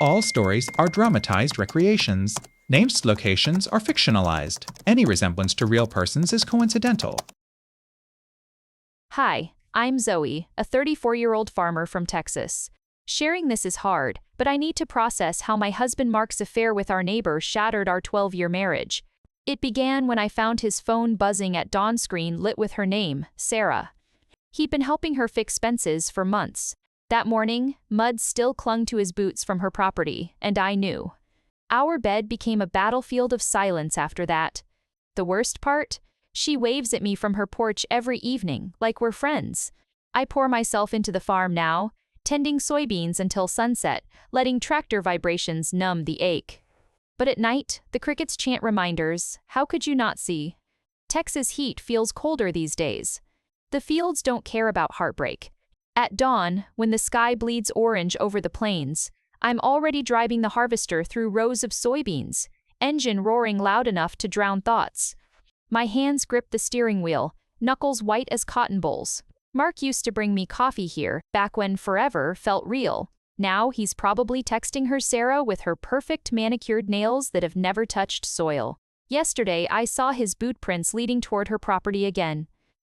All stories are dramatized recreations. Named locations are fictionalized. Any resemblance to real persons is coincidental. Hi, I'm Zoe, a 34-year-old farmer from Texas. Sharing this is hard, but I need to process how my husband Mark's affair with our neighbor shattered our 12-year marriage. It began when I found his phone buzzing at dawn screen lit with her name, Sarah. He'd been helping her fix fences for months. That morning, mud still clung to his boots from her property, and I knew. Our bed became a battlefield of silence after that. The worst part? She waves at me from her porch every evening, like we're friends. I pour myself into the farm now, tending soybeans until sunset, letting tractor vibrations numb the ache. But at night, the crickets chant reminders. How could you not see? Texas heat feels colder these days. The fields don't care about heartbreak. At dawn, when the sky bleeds orange over the plains, I'm already driving the harvester through rows of soybeans, engine roaring loud enough to drown thoughts. My hands grip the steering wheel, knuckles white as cotton bolls. Mark used to bring me coffee here, back when forever felt real. Now he's probably texting her Sarah with her perfect manicured nails that have never touched soil. Yesterday I saw his boot prints leading toward her property again.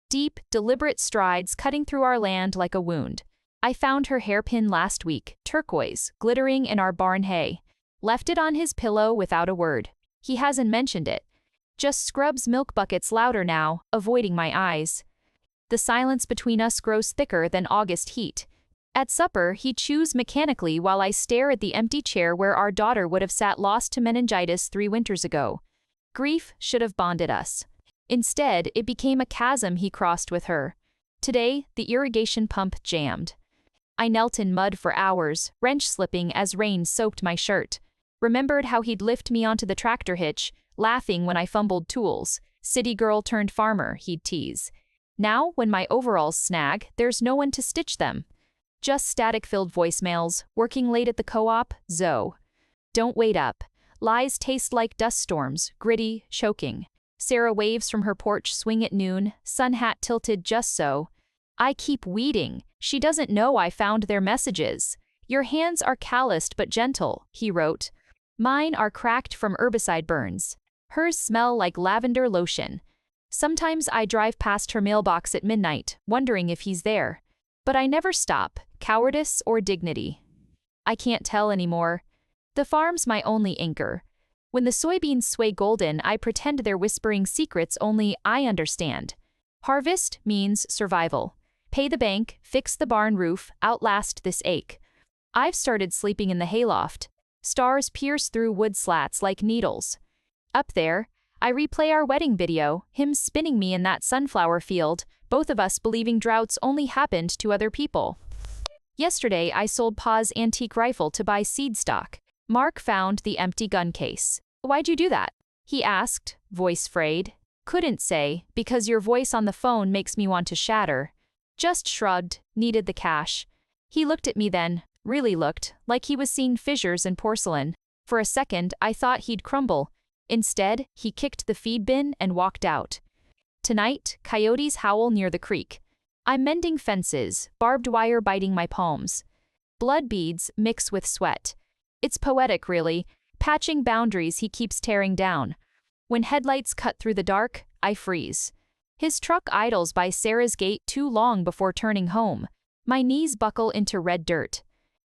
Deep, deliberate strides cutting through our land like a wound. I found her hairpin last week, turquoise, glittering in our barn hay. Left it on his pillow without a word. He hasn't mentioned it. Just scrubs milk buckets louder now, avoiding my eyes. The silence between us grows thicker than August heat. At supper, he chews mechanically while I stare at the empty chair where our daughter would have sat lost to meningitis 3 winters ago. Grief should have bonded us. Instead, it became a chasm he crossed with her. Today, the irrigation pump jammed. I knelt in mud for hours, wrench slipping as rain soaked my shirt. Remembered how he'd lift me onto the tractor hitch, laughing when I fumbled tools. City girl turned farmer, he'd tease. Now, when my overalls snag, there's no one to stitch them. Just static-filled voicemails, working late at the co-op, Zoe. Don't wait up. Lies taste like dust storms, gritty, choking. Sarah waves from her porch swing at noon, sun hat tilted just so. I keep weeding. She doesn't know I found their messages. Your hands are calloused but gentle, he wrote. Mine are cracked from herbicide burns. Hers smell like lavender lotion. Sometimes I drive past her mailbox at midnight, wondering if he's there. But I never stop, cowardice or dignity. I can't tell anymore. The farm's my only anchor. When the soybeans sway golden, I pretend they're whispering secrets only I understand. Harvest means survival. Pay the bank, fix the barn roof, outlast this ache. I've started sleeping in the hayloft. Stars pierce through wood slats like needles. Up there, I replay our wedding video, him spinning me in that sunflower field, both of us believing droughts only happened to other people. Yesterday, I sold Pa's antique rifle to buy seed stock. Mark found the empty gun case. Why'd you do that? He asked, voice frayed. Couldn't say, because your voice on the phone makes me want to shatter. Just shrugged, needed the cash. He looked at me then, really looked, like he was seeing fissures in porcelain. For a second, I thought he'd crumble. Instead, he kicked the feed bin and walked out. Tonight, coyotes howl near the creek. I'm mending fences, barbed wire biting my palms. Blood beads mix with sweat. It's poetic, really, patching boundaries he keeps tearing down. When headlights cut through the dark, I freeze. His truck idles by Sarah's gate too long before turning home. My knees buckle into red dirt.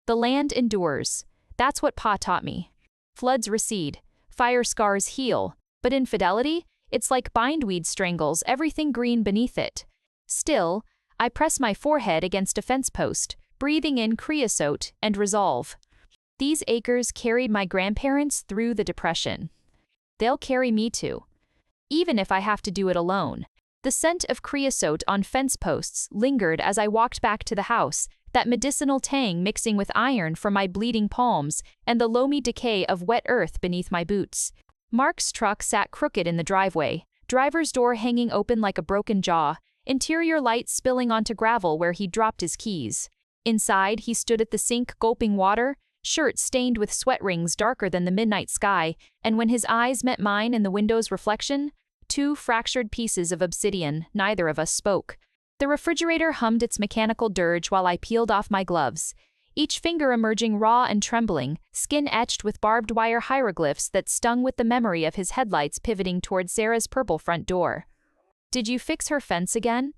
The land endures. That's what Pa taught me. Floods recede. Fire scars heal. But infidelity? It's like bindweed strangles everything green beneath it. Still, I press my forehead against a fence post, breathing in creosote and resolve. These acres carried my grandparents through the Depression. They'll carry me too. Even if I have to do it alone. The scent of creosote on fence posts lingered as I walked back to the house, that medicinal tang mixing with iron from my bleeding palms and the loamy decay of wet earth beneath my boots. Mark's truck sat crooked in the driveway, driver's door hanging open like a broken jaw, interior light spilling onto gravel where he dropped his keys. Inside, he stood at the sink gulping water, shirt stained with sweat rings darker than the midnight sky, and when his eyes met mine in the window's reflection, 2 fractured pieces of obsidian, neither of us spoke. The refrigerator hummed its mechanical dirge while I peeled off my gloves. each finger emerging raw and trembling, skin etched with barbed wire hieroglyphs that stung with the memory of his headlights pivoting toward Sarah's purple front door. "Did you fix her fence again?"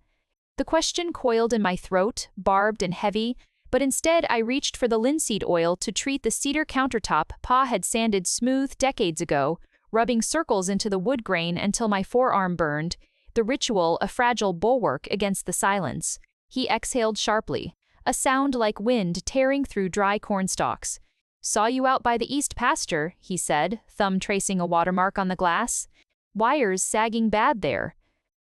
The question coiled in my throat, barbed and heavy, but instead I reached for the linseed oil to treat the cedar countertop Pa had sanded smooth decades ago, rubbing circles into the wood grain until my forearm burned, the ritual a fragile bulwark against the silence. He exhaled sharply, a sound like wind tearing through dry cornstalks. "Saw you out by the east pasture," he said, thumb tracing a watermark on the glass. "Wires sagging bad there."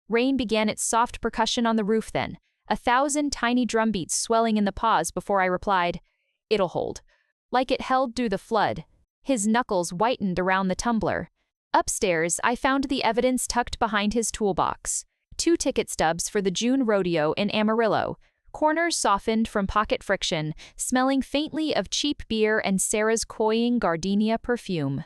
Rain began its soft percussion on the roof then, 1,000 tiny drumbeats swelling in the pause before I replied, "It'll hold." Like it held through the flood. His knuckles whitened around the tumbler. Upstairs, I found the evidence tucked behind his toolbox. 2 ticket stubs for the June rodeo in Amarillo, corners softened from pocket friction, smelling faintly of cheap beer and Sarah's cloying gardenia perfume.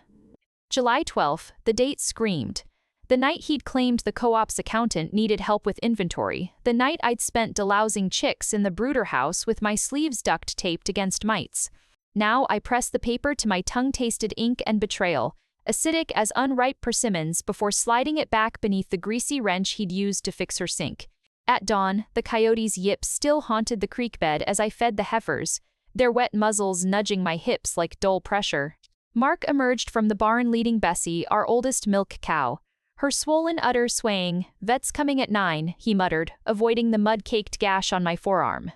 July 12th, the date screamed. The night he'd claimed the co-op's accountant needed help with inventory, the night I'd spent delousing chicks in the brooder house with my sleeves duct taped against mites. Now I pressed the paper to my tongue-tasted ink and betrayal, acidic as unripe persimmons, before sliding it back beneath the greasy wrench he'd used to fix her sink. At dawn, the coyotes' yips still haunted the creek bed as I fed the heifers, their wet muzzles nudging my hips like dull pressure. Mark emerged from the barn leading Bessie, our oldest milk cow. Her swollen udder swaying. "Vet's coming at 9, he muttered, avoiding the mud-caked gash on my forearm.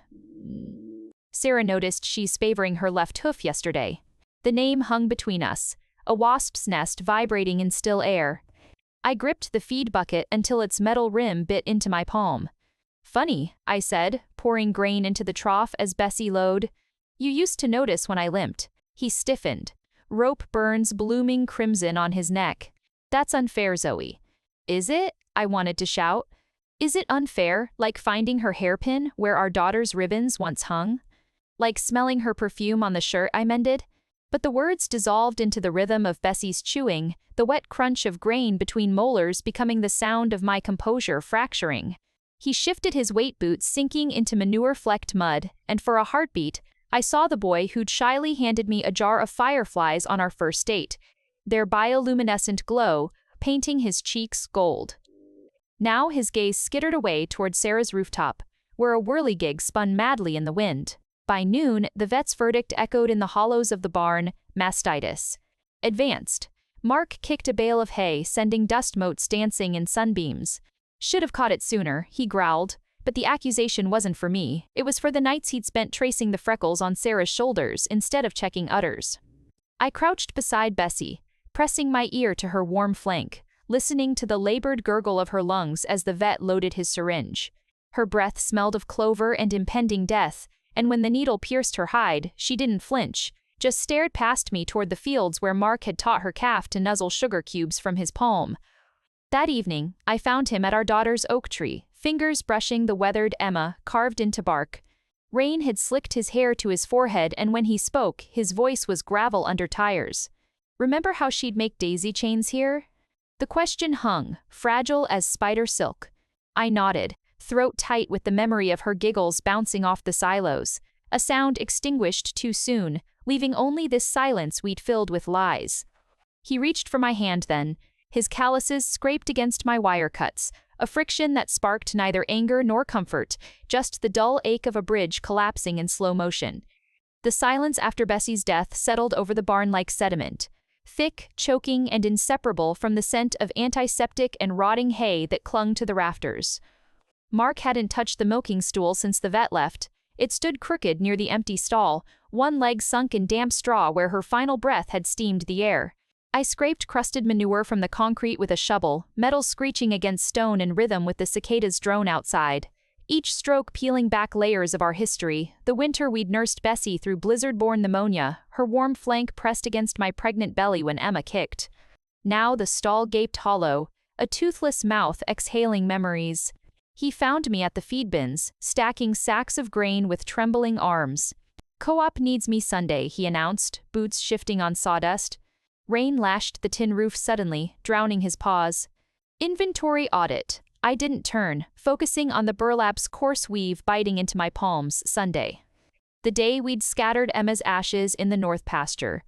Sarah noticed she's favoring her left hoof yesterday. The name hung between us, a wasp's nest vibrating in still air. I gripped the feed bucket until its metal rim bit into my palm. "Funny," I said, pouring grain into the trough as Bessie lowed. "You used to notice when I limped." He stiffened, rope burns blooming crimson on his neck. "That's unfair, Zoe." "Is it?" I wanted to shout. "Is it unfair, like finding her hairpin where our daughter's ribbons once hung? Like smelling her perfume on the shirt I mended?" But the words dissolved into the rhythm of Bessie's chewing, the wet crunch of grain between molars becoming the sound of my composure fracturing. He shifted his weight boots sinking into manure-flecked mud, and for a heartbeat, I saw the boy who'd shyly handed me a jar of fireflies on our first date, their bioluminescent glow painting his cheeks gold. Now his gaze skittered away toward Sarah's rooftop, where a whirligig spun madly in the wind. By noon, the vet's verdict echoed in the hollows of the barn: mastitis. Advanced. Mark kicked a bale of hay, sending dust motes dancing in sunbeams. "Should have caught it sooner," he growled, but the accusation wasn't for me. It was for the nights he'd spent tracing the freckles on Sarah's shoulders instead of checking udders. I crouched beside Bessie, pressing my ear to her warm flank, listening to the labored gurgle of her lungs as the vet loaded his syringe. Her breath smelled of clover and impending death, and when the needle pierced her hide, she didn't flinch, just stared past me toward the fields where Mark had taught her calf to nuzzle sugar cubes from his palm. That evening, I found him at our daughter's oak tree, fingers brushing the weathered Emma carved into bark. Rain had slicked his hair to his forehead, and when he spoke, his voice was gravel under tires. "Remember how she'd make daisy chains here?" The question hung, fragile as spider silk. I nodded, throat tight with the memory of her giggles bouncing off the silos, a sound extinguished too soon, leaving only this silence we'd filled with lies. He reached for my hand then, his calluses scraped against my wire cuts, a friction that sparked neither anger nor comfort, just the dull ache of a bridge collapsing in slow motion. The silence after Bessie's death settled over the barn like sediment, thick, choking, and inseparable from the scent of antiseptic and rotting hay that clung to the rafters. Mark hadn't touched the milking stool since the vet left. It stood crooked near the empty stall, one leg sunk in damp straw where her final breath had steamed the air. I scraped crusted manure from the concrete with a shovel, metal screeching against stone in rhythm with the cicadas' drone outside. Each stroke peeling back layers of our history, the winter we'd nursed Bessie through blizzard-borne pneumonia, her warm flank pressed against my pregnant belly when Emma kicked. Now the stall gaped hollow, a toothless mouth exhaling memories. He found me at the feed bins, stacking sacks of grain with trembling arms. "Co-op needs me Sunday," he announced, boots shifting on sawdust. Rain lashed the tin roof suddenly, drowning his pause. "Inventory audit." I didn't turn, focusing on the burlap's coarse weave biting into my palms. "Sunday." the day we'd scattered Emma's ashes in the north pasture.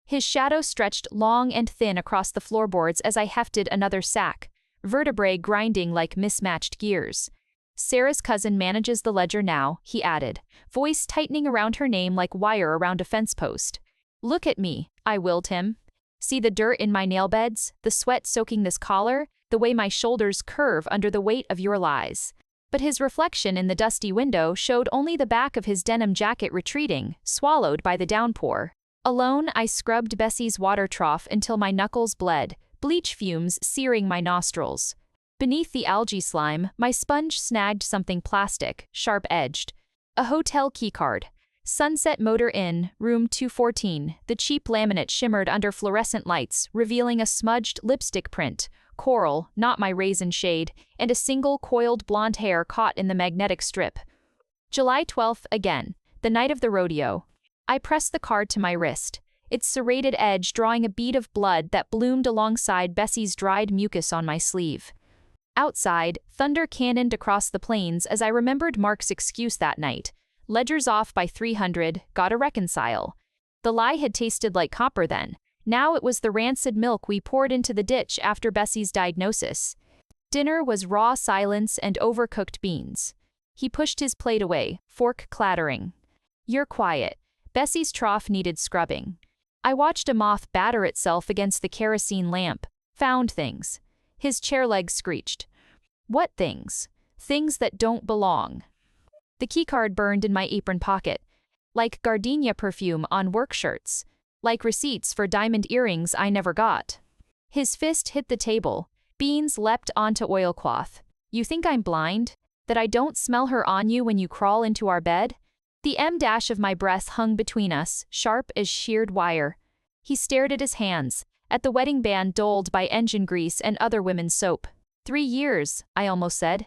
His shadow stretched long and thin across the floorboards as I hefted another sack, vertebrae grinding like mismatched gears. Sarah's cousin manages the ledger now, he added, voice tightening around her name like wire around a fence post. Look at me, I willed him. See the dirt in my nail beds, the sweat soaking this collar, the way my shoulders curve under the weight of your lies. But his reflection in the dusty window showed only the back of his denim jacket retreating, swallowed by the downpour. Alone, I scrubbed Bessie's water trough until my knuckles bled, bleach fumes searing my nostrils. Beneath the algae slime, my sponge snagged something plastic, sharp-edged. A hotel keycard. Sunset Motor Inn, room 214. The cheap laminate shimmered under fluorescent lights, revealing a smudged lipstick print, coral, not my raisin shade, and a single coiled blonde hair caught in the magnetic strip. July 12th again, the night of the rodeo. I pressed the card to my wrist, its serrated edge drawing a bead of blood that bloomed alongside Bessie's dried mucus on my sleeve. Outside, thunder cannoned across the plains as I remembered Mark's excuse that night. Ledger's off by 300, gotta reconcile. The lie had tasted like copper then. Now it was the rancid milk we poured into the ditch after Bessie's diagnosis. Dinner was raw silence and overcooked beans. He pushed his plate away, fork clattering. You're quiet. Bessie's trough needed scrubbing. I watched a moth batter itself against the kerosene lamp. Found things. His chair legs screeched. What things? Things that don't belong. The keycard burned in my apron pocket, like gardenia perfume on work shirts, like receipts for diamond earrings I never got. His fist hit the table. Beans leapt onto oilcloth. You think I'm blind? That I don't smell her on you when you crawl into our bed? The M-dash of my breath hung between us, sharp as sheared wire. He stared at his hands, at the wedding band dulled by engine grease and other women's soap. 3 years, I almost said.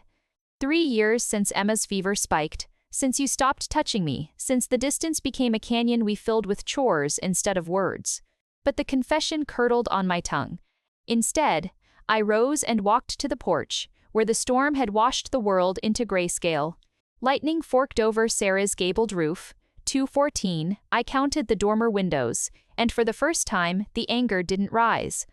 3 years since Emma's fever spiked, since you stopped touching me, since the distance became a canyon we filled with chores instead of words. But the confession curdled on my tongue. Instead, I rose and walked to the porch, where the storm had washed the world into grayscale. Lightning forked over Sarah's gabled roof. 214, I counted the dormer windows, and for the first time, the anger didn't rise.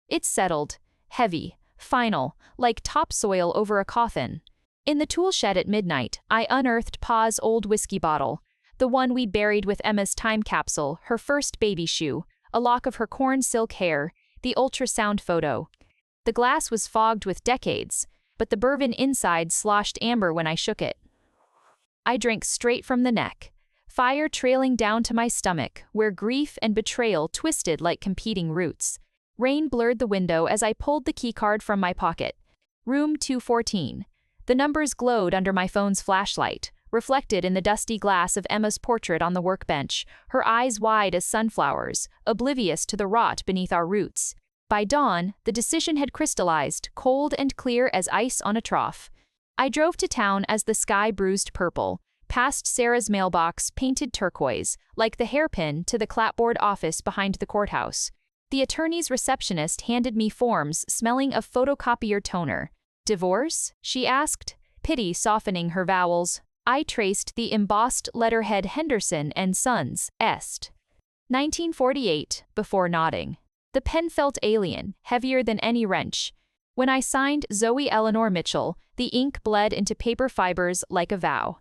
It settled, heavy, final, like topsoil over a coffin. In the tool shed at midnight, I unearthed Pa's old whiskey bottle, the one we'd buried with Emma's time capsule, her first baby shoe, a lock of her corn silk hair, the ultrasound photo. The glass was fogged with decades, but the bourbon inside sloshed amber when I shook it. I drank straight from the neck, fire trailing down to my stomach, where grief and betrayal twisted like competing roots. Rain blurred the window as I pulled the keycard from my pocket. Room 214. The numbers glowed under my phone's flashlight, reflected in the dusty glass of Emma's portrait on the workbench, her eyes wide as sunflowers, oblivious to the rot beneath our roots. By dawn, the decision had crystallized, cold and clear as ice on a trough. I drove to town as the sky bruised purple, past Sarah's mailbox painted turquoise, like the hairpin to the clapboard office behind the courthouse. The attorney's receptionist handed me forms smelling of photocopier toner. Divorce? She asked, pity softening her vowels. I traced the embossed letterhead Henderson and Sons, Est. 1948, before nodding. The pen felt alien, heavier than any wrench. When I signed Zoe Eleanor Mitchell, the ink bled into paper fibers like a vow.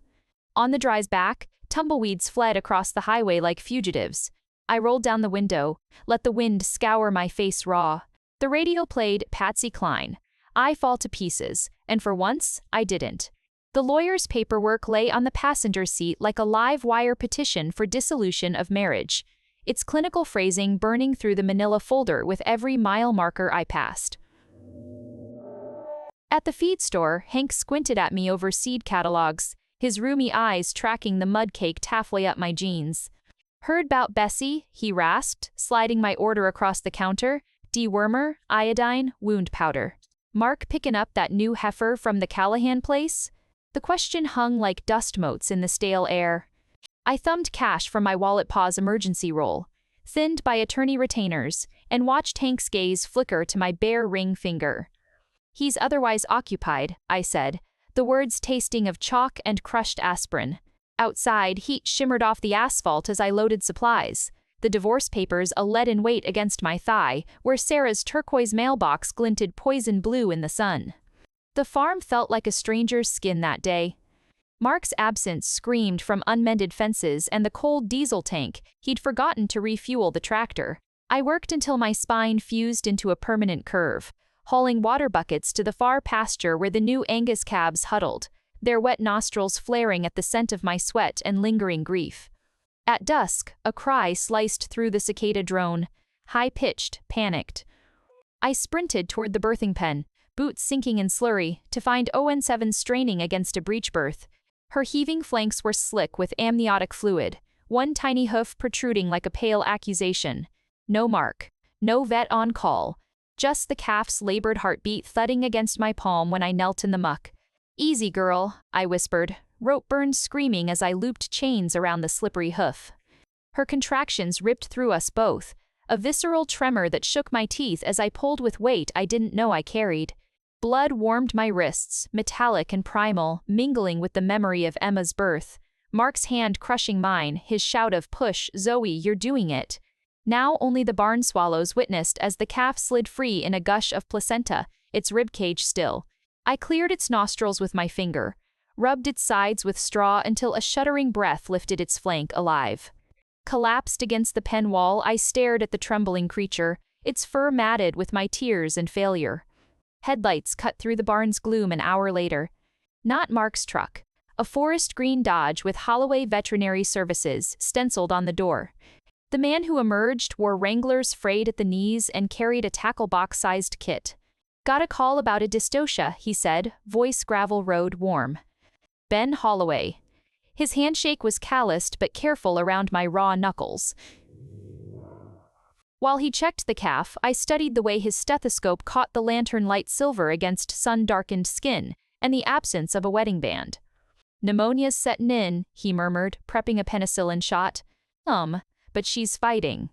On the drive's back, tumbleweeds fled across the highway like fugitives. I rolled down the window, let the wind scour my face raw. The radio played Patsy Cline. I fall to pieces, and for once, I didn't. The lawyer's paperwork lay on the passenger seat like a live wire petition for dissolution of marriage, its clinical phrasing burning through the manila folder with every mile marker I passed. At the feed store, Hank squinted at me over seed catalogs, his roomy eyes tracking the mud-caked halfway up my jeans. Heard 'bout Bessie, he rasped, sliding my order across the counter. Dewormer, iodine, wound powder. Mark picking up that new heifer from the Callahan place? The question hung like dust motes in the stale air. I thumbed cash from my wallet paw's emergency roll, thinned by attorney retainers, and watched Hank's gaze flicker to my bare ring finger. He's otherwise occupied, I said, the words tasting of chalk and crushed aspirin. Outside, heat shimmered off the asphalt as I loaded supplies. The divorce papers a leaden weight against my thigh, where Sarah's turquoise mailbox glinted poison blue in the sun. The farm felt like a stranger's skin that day. Mark's absence screamed from unmended fences and the cold diesel tank. He'd forgotten to refuel the tractor. I worked until my spine fused into a permanent curve, hauling water buckets to the far pasture where the new Angus calves huddled, their wet nostrils flaring at the scent of my sweat and lingering grief. At dusk, a cry sliced through the cicada drone, high-pitched, panicked. I sprinted toward the birthing pen, boots sinking in slurry, to find ON7 straining against a breech birth. Her heaving flanks were slick with amniotic fluid, one tiny hoof protruding like a pale accusation. No Mark, no vet on call, just the calf's labored heartbeat thudding against my palm when I knelt in the muck. "Easy, girl," I whispered, rope burns screaming as I looped chains around the slippery hoof. Her contractions ripped through us both, a visceral tremor that shook my teeth as I pulled with weight I didn't know I carried. Blood warmed my wrists, metallic and primal, mingling with the memory of Emma's birth. Mark's hand crushing mine, his shout of "Push, Zoe, you're doing it." Now only the barn swallows witnessed as the calf slid free in a gush of placenta, its ribcage still. I cleared its nostrils with my finger, rubbed its sides with straw until a shuddering breath lifted its flank alive. Collapsed against the pen wall, I stared at the trembling creature, its fur matted with my tears and failure. Headlights cut through the barn's gloom an hour later. Not Mark's truck. A forest green Dodge with Holloway Veterinary Services stenciled on the door. The man who emerged wore Wranglers frayed at the knees and carried a tackle box-sized kit. "Got a call about a dystocia," he said, voice gravel road warm. Ben Holloway. His handshake was calloused but careful around my raw knuckles. While he checked the calf, I studied the way his stethoscope caught the lantern light silver against sun-darkened skin, and the absence of a wedding band. "Pneumonia's settin' in," he murmured, prepping a penicillin shot. But she's fighting."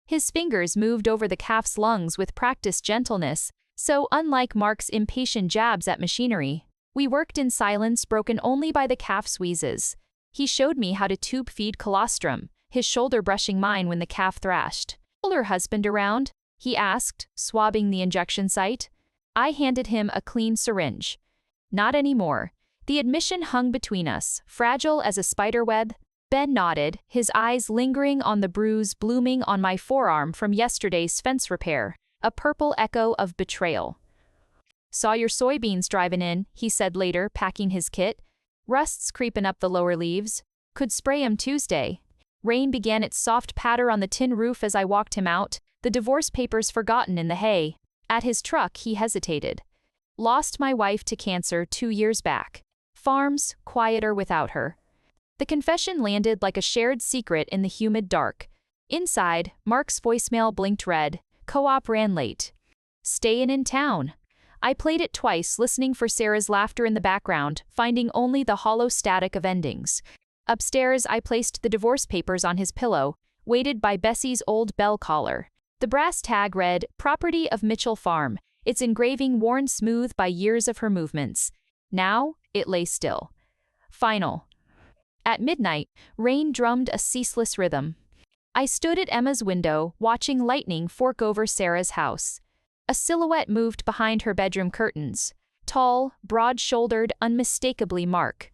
His fingers moved over the calf's lungs with practiced gentleness, so unlike Mark's impatient jabs at machinery. We worked in silence broken only by the calf's wheezes. He showed me how to tube feed colostrum, his shoulder brushing mine when the calf thrashed. "Pull her husband around?" he asked, swabbing the injection site. I handed him a clean syringe. "Not anymore." The admission hung between us, fragile as a spiderweb. Ben nodded, his eyes lingering on the bruise blooming on my forearm from yesterday's fence repair, a purple echo of betrayal. "Saw your soybeans driving in," he said later, packing his kit. "Rust's creeping up the lower leaves. Could spray 'em Tuesday." Rain began its soft patter on the tin roof as I walked him out, the divorce papers forgotten in the hay. At his truck, he hesitated. "Lost my wife to cancer 2 years back. Farms, quieter without her." The confession landed like a shared secret in the humid dark. Inside, Mark's voicemail blinked red. Co-op ran late. "Stayin' in town." I played it twice, listening for Sarah's laughter in the background, finding only the hollow static of endings. Upstairs, I placed the divorce papers on his pillow, weighted by Bessie's old bell collar. The brass tag read, "Property of Mitchell Farm," its engraving worn smooth by years of her movements. Now, it lay still. Final. At midnight, rain drummed a ceaseless rhythm. I stood at Emma's window, watching lightning fork over Sarah's house. A silhouette moved behind her bedroom curtains. Tall, broad-shouldered, unmistakably Mark.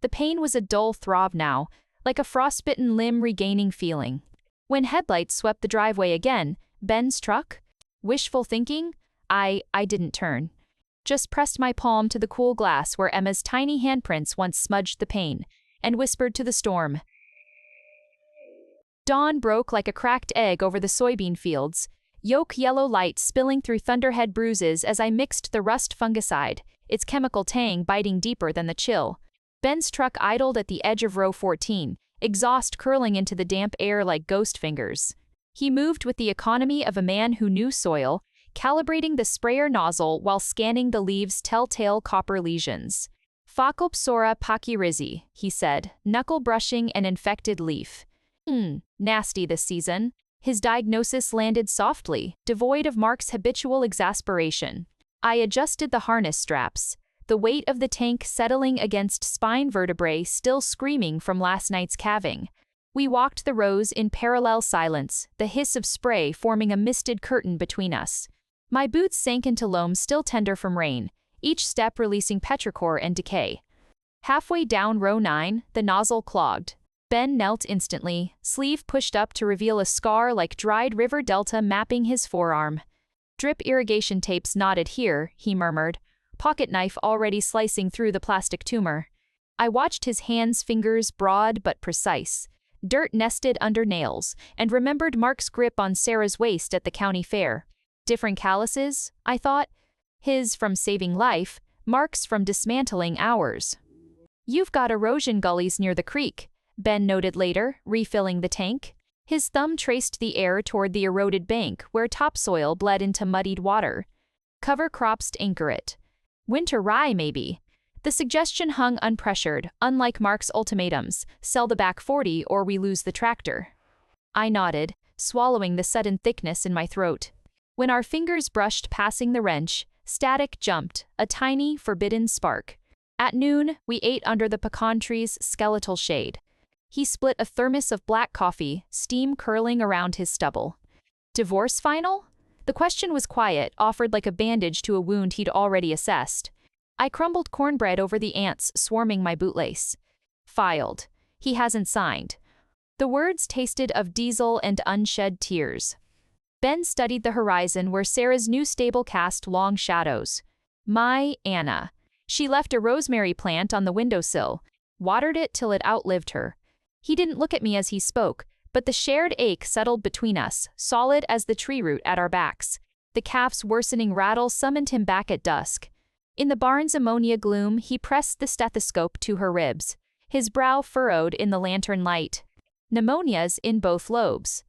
The pain was a dull throb now, like a frostbitten limb regaining feeling. When headlights swept the driveway again, Ben's truck? Wishful thinking? I didn't turn. Just pressed my palm to the cool glass where Emma's tiny handprints once smudged the pane, and whispered to the storm. Dawn broke like a cracked egg over the soybean fields, yolk yellow light spilling through thunderhead bruises as I mixed the rust fungicide, its chemical tang biting deeper than the chill. Ben's truck idled at the edge of row 14, exhaust curling into the damp air like ghost fingers. He moved with the economy of a man who knew soil, calibrating the sprayer nozzle while scanning the leaves' telltale copper lesions. "Phacopsora pachyrizi," he said, knuckle brushing an infected leaf. Nasty this season." His diagnosis landed softly, devoid of Mark's habitual exasperation. I adjusted the harness straps. the weight of the tank settling against spine vertebrae still screaming from last night's calving. We walked the rows in parallel silence, the hiss of spray forming a misted curtain between us. My boots sank into loam still tender from rain, each step releasing petrichor and decay. Halfway down row 9, the nozzle clogged. Ben knelt instantly, sleeve pushed up to reveal a scar like dried river delta mapping his forearm. Drip irrigation tapes knotted here, he murmured, pocket knife already slicing through the plastic tumor. I watched his hands' fingers broad but precise, dirt nested under nails, and remembered Mark's grip on Sarah's waist at the county fair. Different calluses, I thought. His from saving life, Mark's from dismantling ours. You've got erosion gullies near the creek, Ben noted later, refilling the tank. His thumb traced the air toward the eroded bank where topsoil bled into muddied water. Cover crops to anchor it. Winter rye, maybe. The suggestion hung unpressured, unlike Mark's ultimatums, sell the back 40 or we lose the tractor. I nodded, swallowing the sudden thickness in my throat. When our fingers brushed passing the wrench, static jumped, a tiny, forbidden spark. At noon, we ate under the pecan tree's skeletal shade. He split a thermos of black coffee, steam curling around his stubble. Divorce final? The question was quiet, offered like a bandage to a wound he'd already assessed. I crumbled cornbread over the ants swarming my bootlace. Filed. He hasn't signed. The words tasted of diesel and unshed tears. Ben studied the horizon where Sarah's new stable cast long shadows. My Anna. She left a rosemary plant on the windowsill, watered it till it outlived her. He didn't look at me as he spoke, but the shared ache settled between us, solid as the tree root at our backs. The calf's worsening rattle summoned him back at dusk. In the barn's ammonia gloom, he pressed the stethoscope to her ribs, his brow furrowed in the lantern light. Pneumonias in both lobes.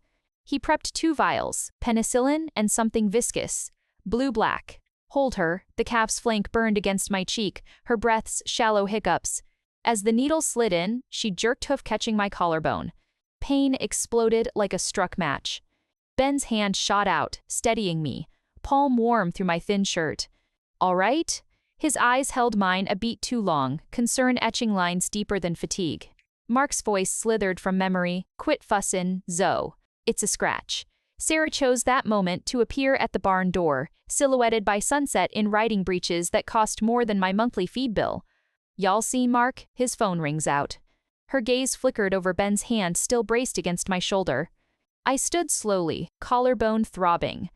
He prepped 2 vials, penicillin and something viscous. Blue-black. Hold her, the calf's flank burned against my cheek, her breath's shallow hiccups. As the needle slid in, she jerked hoof catching my collarbone. Pain exploded like a struck match. Ben's hand shot out, steadying me, palm warm through my thin shirt. All right? His eyes held mine a beat too long, concern etching lines deeper than fatigue. Mark's voice slithered from memory, quit fussin', Zoe. It's a scratch. Sarah chose that moment to appear at the barn door, silhouetted by sunset in riding breeches that cost more than my monthly feed bill. Y'all seen Mark? His phone rings out. Her gaze flickered over Ben's hand still braced against my shoulder. I stood slowly, collarbone throbbing.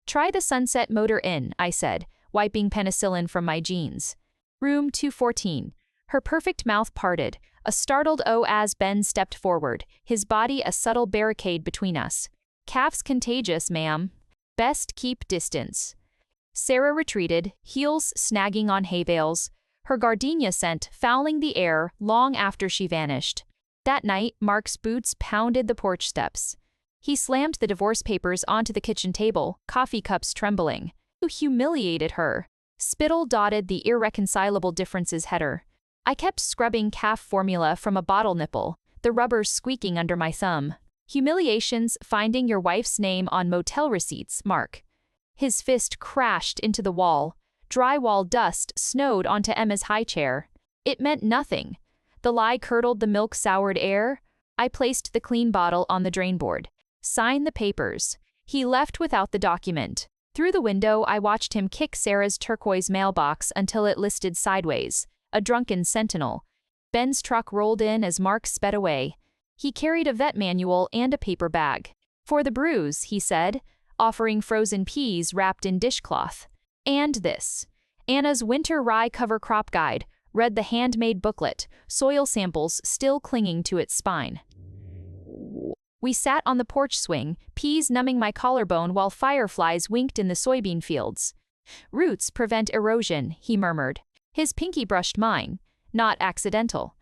Try the sunset motor in, I said, wiping penicillin from my jeans. Room 214. Her perfect mouth parted, a startled "oh" as Ben stepped forward, his body a subtle barricade between us. Calf's contagious, ma'am. Best keep distance. Sarah retreated, heels snagging on hay bales, her gardenia scent fouling the air long after she vanished. That night, Mark's boots pounded the porch steps. He slammed the divorce papers onto the kitchen table, coffee cups trembling. Who humiliated her? Spittle dotted the irreconcilable differences header. I kept scrubbing calf formula from a bottle nipple, the rubber squeaking under my thumb. Humiliations finding your wife's name on motel receipts, Mark. His fist crashed into the wall. Drywall dust snowed onto Emma's high chair. It meant nothing. The lie curdled the milk-soured air. I placed the clean bottle on the drain board. Sign the papers. He left without the document. Through the window, I watched him kick Sarah's turquoise mailbox until it listed sideways, a drunken sentinel. Ben's truck rolled in as Mark sped away. He carried a vet manual and a paper bag. For the bruise, he said, offering frozen peas wrapped in dishcloth. And this. Anna's winter rye cover crop guide, read the handmade booklet, soil samples still clinging to its spine. We sat on the porch swing, peas numbing my collarbone while fireflies winked in the soybean fields. Roots prevent erosion, he murmured. His pinky brushed mine. Not accidental.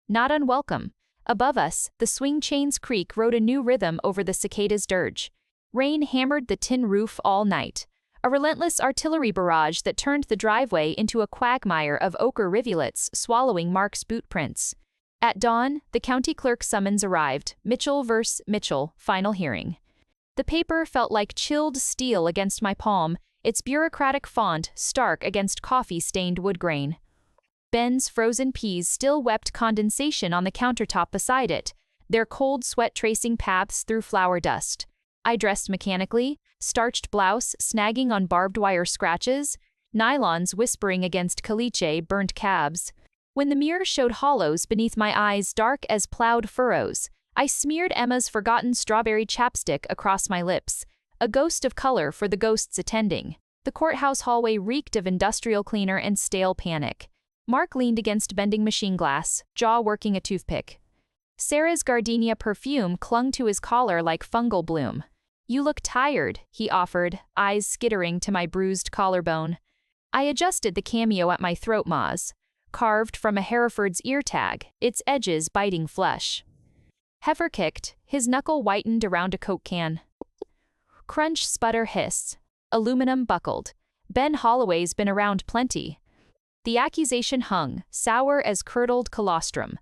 Not unwelcome. Above us, the swing chains creak wrote a new rhythm over the cicadas' dirge. Rain hammered the tin roof all night. A relentless artillery barrage that turned the driveway into a quagmire of ochre rivulets swallowing Mark's boot prints. At dawn, the county clerk's summons arrived, Mitchell vs. Mitchell, final hearing. The paper felt like chilled steel against my palm, its bureaucratic font stark against coffee-stained wood grain. Ben's frozen peas still wept condensation on the countertop beside it, their cold sweat tracing paths through flour dust. I dressed mechanically, starched blouse snagging on barbed wire scratches, nylons whispering against caliche burnt calves. When the mirror showed hollows beneath my eyes dark as plowed furrows, I smeared Emma's forgotten strawberry chapstick across my lips, a ghost of color for the ghosts attending. The courthouse hallway reeked of industrial cleaner and stale panic. Mark leaned against bending machine glass, jaw working a toothpick. Sarah's gardenia perfume clung to his collar like fungal bloom. "You look tired," he offered, eyes skittering to my bruised collarbone. I adjusted the cameo at my throat maws, carved from a Hereford's ear tag, its edges biting flesh. Heifer kicked, his knuckle whitened around a Coke can. Crunch, sputter, hiss. Aluminum buckled. Ben Holloway's been around plenty. The accusation hung, sour as curdled colostrum.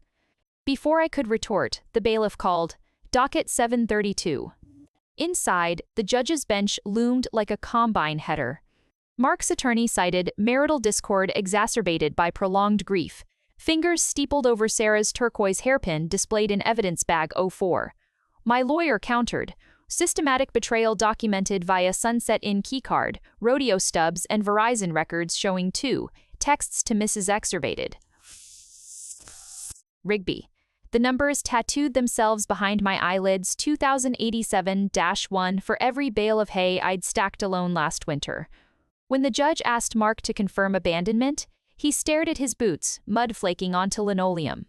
Before I could retort, the bailiff called, "Docket 732. Inside, the judge's bench loomed like a combine header. Mark's attorney cited marital discord exacerbated by prolonged grief. Fingers steepled over Sarah's turquoise hairpin displayed in evidence bag 04. My lawyer countered. Systematic betrayal documented via Sunset Inn keycard, rodeo stubs, and Verizon records showing 2 texts to Mrs. Excerbated. Rigby. The numbers tattooed themselves behind my eyelids 2087-1 for every bale of hay I'd stacked alone last winter. When the judge asked Mark to confirm abandonment, he stared at his boots, mud flaking onto linoleum.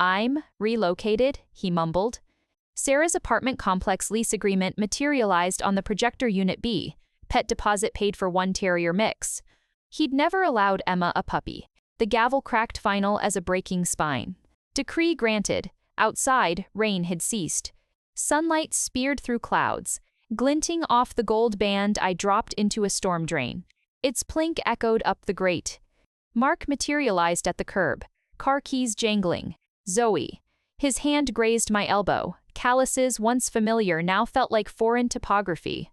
"I'm relocated," he mumbled. Sarah's apartment complex lease agreement materialized on the projector unit B, pet deposit paid for 1 terrier mix. He'd never allowed Emma a puppy. The gavel cracked final as a breaking spine. Decree granted. Outside, rain had ceased. Sunlight speared through clouds. Glinting off the gold band, I dropped into a storm drain. Its plink echoed up the grate. Mark materialized at the curb, car keys jangling. "Zoe." His hand grazed my elbow. Calluses once familiar now felt like foreign topography.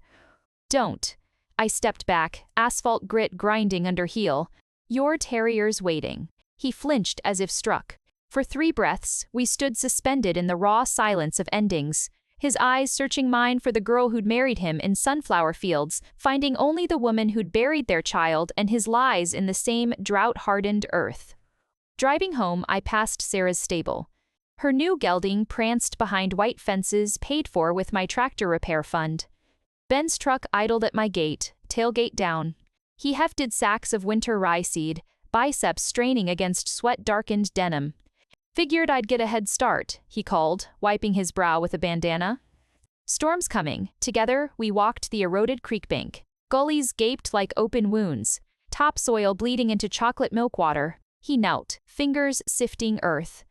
"Don't." I stepped back, asphalt grit grinding under heel. "Your terrier's waiting." He flinched as if struck. For 3 breaths, we stood suspended in the raw silence of endings, his eyes searching mine for the girl who'd married him in sunflower fields, finding only the woman who'd buried their child and his lies in the same drought-hardened earth. Driving home, I passed Sarah's stable. Her new gelding pranced behind white fences paid for with my tractor repair fund. Ben's truck idled at my gate, tailgate down. He hefted sacks of winter rye seed, biceps straining against sweat-darkened denim. "Figured I'd get a head start," he called, wiping his brow with a bandana. Storm's coming. Together, we walked the eroded creek bank. Gullies gaped like open wounds. Topsoil bleeding into chocolate milk water. He knelt, fingers sifting earth.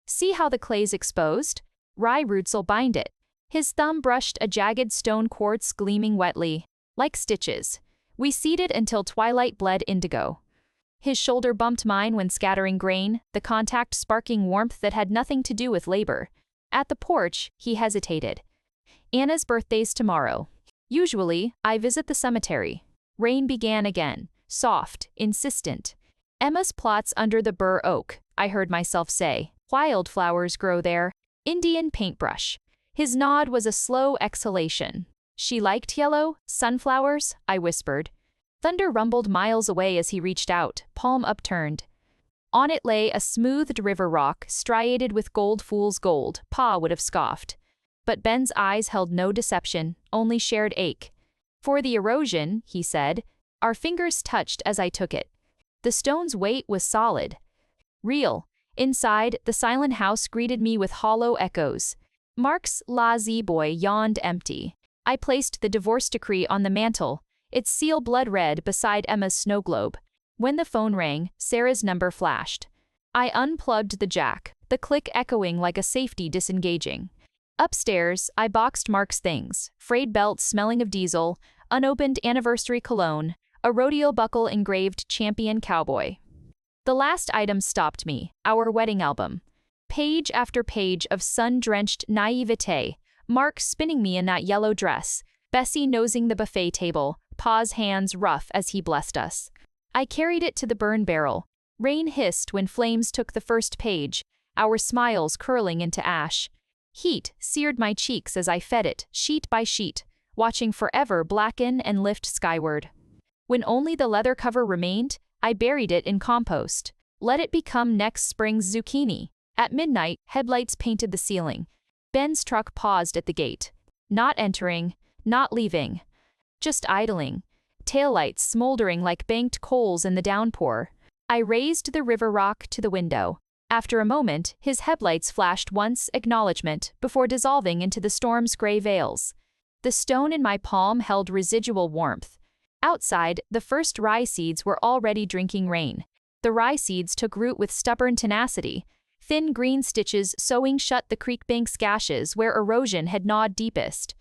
"See how the clay's exposed? Rye roots'll bind it." His thumb brushed a jagged stone quartz gleaming wetly, like stitches. We seeded until twilight bled indigo. His shoulder bumped mine when scattering grain, the contact sparking warmth that had nothing to do with labor. At the porch, he hesitated. "Anna's birthday's tomorrow. Usually, I visit the cemetery." Rain began again, soft, insistent. "Emma's plots under the bur oak," I heard myself say. "Wildflowers grow there." Indian paintbrush. His nod was a slow exhalation. "She liked yellow, sunflowers," I whispered. Thunder rumbled miles away as he reached out, palm upturned. On it lay a smoothed river rock, striated with gold fool's gold, Pa would have scoffed. But Ben's eyes held no deception, only shared ache. "For the erosion," he said. Our fingers touched as I took it. The stone's weight was solid. Real. Inside, the silent house greeted me with hollow echoes. Mark's lazy boy yawned empty. I placed the divorce decree on the mantel, its seal blood red beside Emma's snow globe. When the phone rang, Sarah's number flashed. I unplugged the jack, the click echoing like a safety disengaging. Upstairs, I boxed Mark's things, frayed belt smelling of diesel, unopened anniversary cologne, a rodeo buckle engraved champion cowboy. The last item stopped me, our wedding album. Page after page of sun-drenched naivete, Mark spinning me in that yellow dress, Bessie nosing the buffet table, Pa's hands rough as he blessed us. I carried it to the burn barrel, Rain hissed when flames took the first page, our smiles curling into ash. Heat seared my cheeks as I fed it, sheet by sheet, watching forever blacken and lift skyward. When only the leather cover remained, I buried it in compost. Let it become next spring's zucchini. At midnight, headlights painted the ceiling. Ben's truck paused at the gate. Not entering, not leaving. Just idling. Taillights smoldering like banked coals in the downpour. I raised the river rock to the window. After a moment, his headlights flashed once, acknowledgement, before dissolving into the storm's gray veils. The stone in my palm held residual warmth. Outside, the first rye seeds were already drinking rain. The rye seeds took root with stubborn tenacity, thin green stitches sewing shut the creek bank's gashes where erosion had gnawed deepest.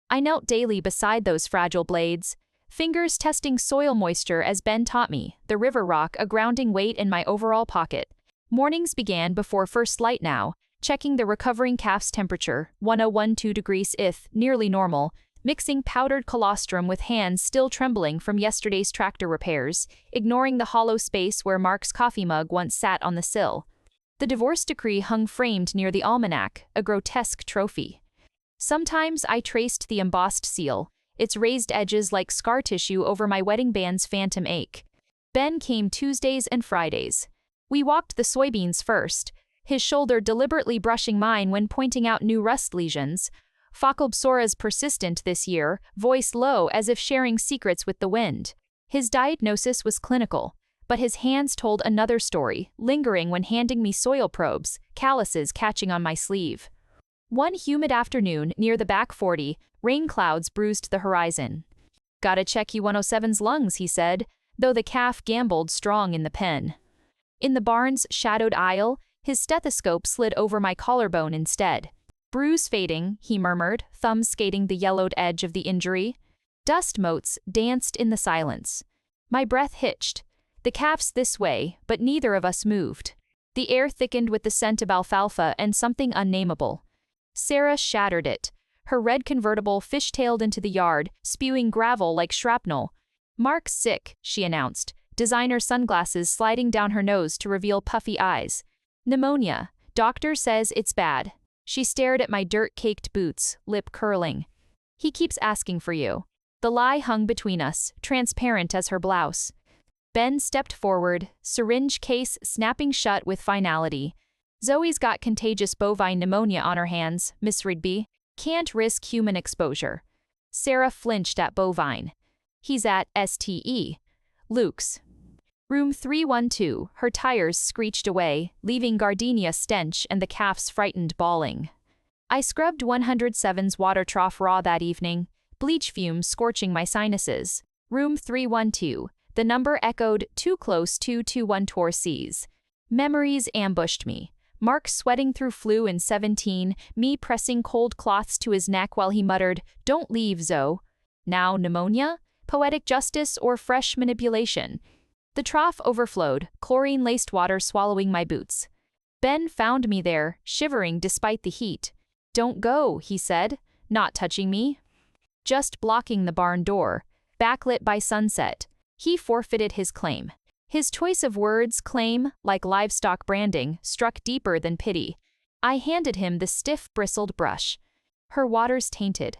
I knelt daily beside those fragile blades, fingers testing soil moisture as Ben taught me, the river rock a grounding weight in my overall pocket. Mornings began before first light now, checking the recovering calf's temperature, 1012 degrees ith, nearly normal, mixing powdered colostrum with hands still trembling from yesterday's tractor repairs, ignoring the hollow space where Mark's coffee mug once sat on the sill. The divorce decree hung framed near the almanac, a grotesque trophy. Sometimes I traced the embossed seal, its raised edges like scar tissue over my wedding band's phantom ache. Ben came Tuesdays and Fridays. We walked the soybeans first, his shoulder deliberately brushing mine when pointing out new rust lesions. Phocolpsoras persistent this year, voice low as if sharing secrets with the wind. His diagnosis was clinical, but his hands told another story, lingering when handing me soil probes, calluses catching on my sleeve. One humid afternoon near the back 40, rain clouds bruised the horizon. "Gotta check U107's lungs," he said, though the calf gambled strong in the pen. In the barn's shadowed aisle, his stethoscope slid over my collarbone instead. "Bruise fading," he murmured, thumb skating the yellowed edge of the injury. Dust motes danced in the silence. My breath hitched. The calf's this way, but neither of us moved. The air thickened with the scent of alfalfa and something unnameable. Sarah shattered it. Her red convertible fishtailed into the yard, spewing gravel like shrapnel. "Mark's sick," she announced, designer sunglasses sliding down her nose to reveal puffy eyes. "Pneumonia. Doctor says it's bad." She stared at my dirt-caked boots, lip curling. "He keeps asking for you." The lie hung between us, transparent as her blouse. Ben stepped forward, syringe case snapping shut with finality. "Zoe's got contagious bovine pneumonia on her hands, Miss Rigby. Can't risk human exposure." Sarah flinched at bovine. "He's at STE. Luke's." Room 312, her tires screeched away, leaving gardenia stench and the calf's frightened bawling. I scrubbed 107's water trough raw that evening, bleach fumes scorching my sinuses. Room 312, the number echoed too close 221 Torces. Memories ambushed me. Mark sweating through flu in 17, me pressing cold cloths to his neck while he muttered, "Don't leave, Zoe." Now pneumonia? Poetic justice or fresh manipulation? The trough overflowed, chlorine-laced water swallowing my boots. Ben found me there, shivering despite the heat. "Don't go," he said, not touching me. Just blocking the barn door, backlit by sunset. He forfeited his claim. His choice of words, claim, like livestock branding, struck deeper than pity. I handed him the stiff, bristled brush. Her waters tainted.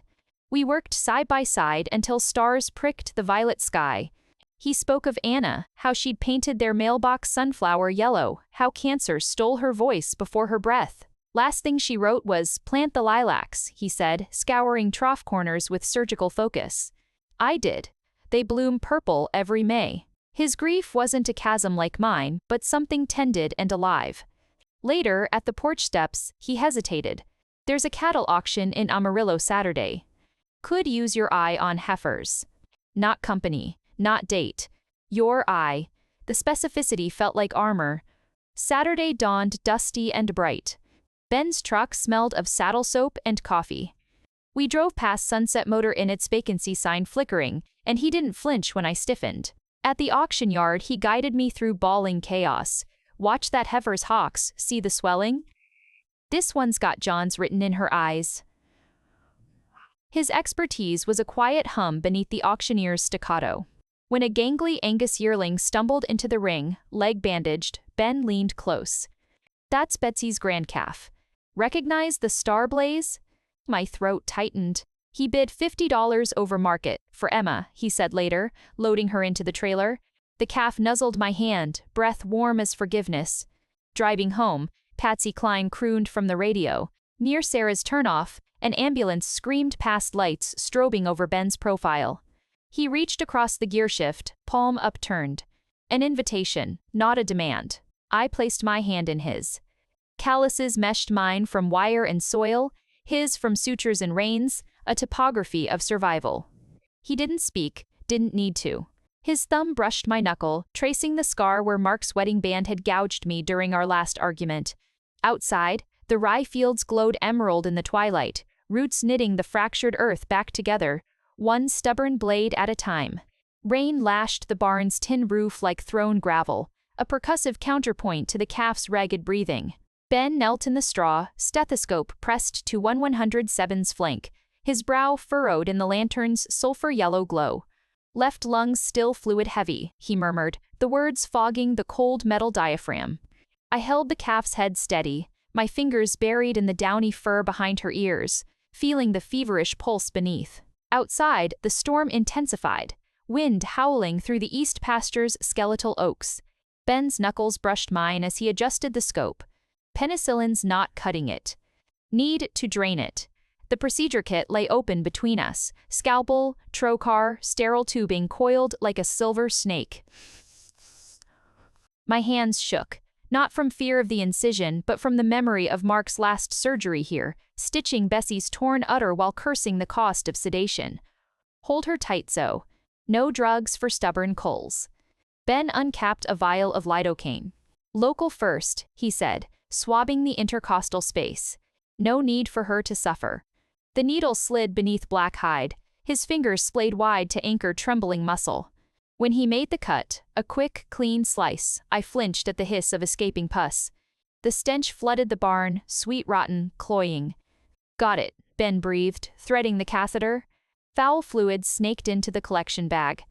We worked side by side until stars pricked the violet sky. He spoke of Anna, how she'd painted their mailbox sunflower yellow, how cancer stole her voice before her breath. Last thing she wrote was, "Plant the lilacs," he said, scouring trough corners with surgical focus. I did. They bloom purple every May. His grief wasn't a chasm like mine, but something tended and alive. Later, at the porch steps, he hesitated. "There's a cattle auction in Amarillo Saturday. Could use your eye on heifers. Not company. Not date. Your eye." The specificity felt like armor. Saturday dawned dusty and bright. Ben's truck smelled of saddle soap and coffee. We drove past Sunset Motor Inn, its vacancy sign flickering, and he didn't flinch when I stiffened. At the auction yard, he guided me through bawling chaos. "Watch that heifer's hocks, see the swelling? This one's got John's written in her eyes." His expertise was a quiet hum beneath the auctioneer's staccato. When a gangly Angus yearling stumbled into the ring, leg bandaged, Ben leaned close. That's Betsy's grand calf. Recognize the star blaze? My throat tightened. He bid $50 over market, for Emma, he said later, loading her into the trailer. The calf nuzzled my hand, breath warm as forgiveness. Driving home, Patsy Cline crooned from the radio. Near Sarah's turnoff, an ambulance screamed past lights strobing over Ben's profile. He reached across the gearshift, palm upturned. An invitation, not a demand. I placed my hand in his. Calluses meshed mine from wire and soil, his from sutures and reins, a topography of survival. He didn't speak, didn't need to. His thumb brushed my knuckle, tracing the scar where Mark's wedding band had gouged me during our last argument. Outside, the rye fields glowed emerald in the twilight, roots knitting the fractured earth back together, one stubborn blade at a time. Rain lashed the barn's tin roof like thrown gravel, a percussive counterpoint to the calf's ragged breathing. Ben knelt in the straw, stethoscope pressed to 107's flank, his brow furrowed in the lantern's sulfur-yellow glow. Left lungs still fluid heavy, he murmured, the words fogging the cold metal diaphragm. I held the calf's head steady, my fingers buried in the downy fur behind her ears, feeling the feverish pulse beneath. Outside, the storm intensified, wind howling through the east pasture's skeletal oaks. Ben's knuckles brushed mine as he adjusted the scope. Penicillin's not cutting it. Need to drain it. The procedure kit lay open between us, scalpel, trocar, sterile tubing coiled like a silver snake. My hands shook, not from fear of the incision, but from the memory of Mark's last surgery here, stitching Bessie's torn udder while cursing the cost of sedation. Hold her tight, Zoe. No drugs for stubborn culls. Ben uncapped a vial of lidocaine. Local first, he said, swabbing the intercostal space. No need for her to suffer. The needle slid beneath black hide, his fingers splayed wide to anchor trembling muscle. When he made the cut, a quick, clean slice, I flinched at the hiss of escaping pus. The stench flooded the barn, sweet rotten, cloying. Got it, Ben breathed, threading the catheter. Foul fluid snaked into the collection bag.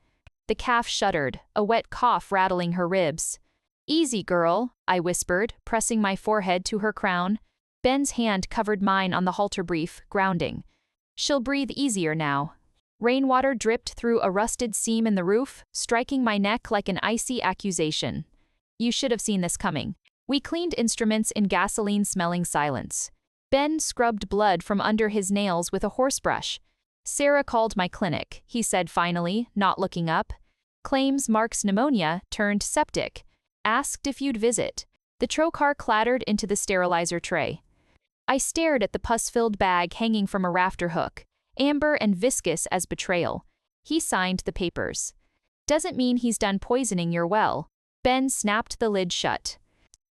The calf shuddered, a wet cough rattling her ribs. Easy, girl, I whispered, pressing my forehead to her crown. Ben's hand covered mine on the halter brief, grounding. She'll breathe easier now. Rainwater dripped through a rusted seam in the roof, striking my neck like an icy accusation. You should have seen this coming. We cleaned instruments in gasoline-smelling silence. Ben scrubbed blood from under his nails with a horsebrush. Sarah called my clinic, he said finally, not looking up. Claims Mark's pneumonia turned septic. Asked if you'd visit. The trocar clattered into the sterilizer tray. I stared at the pus-filled bag hanging from a rafter hook, amber and viscous as betrayal. He signed the papers. Doesn't mean he's done poisoning your well. Ben snapped the lid shut.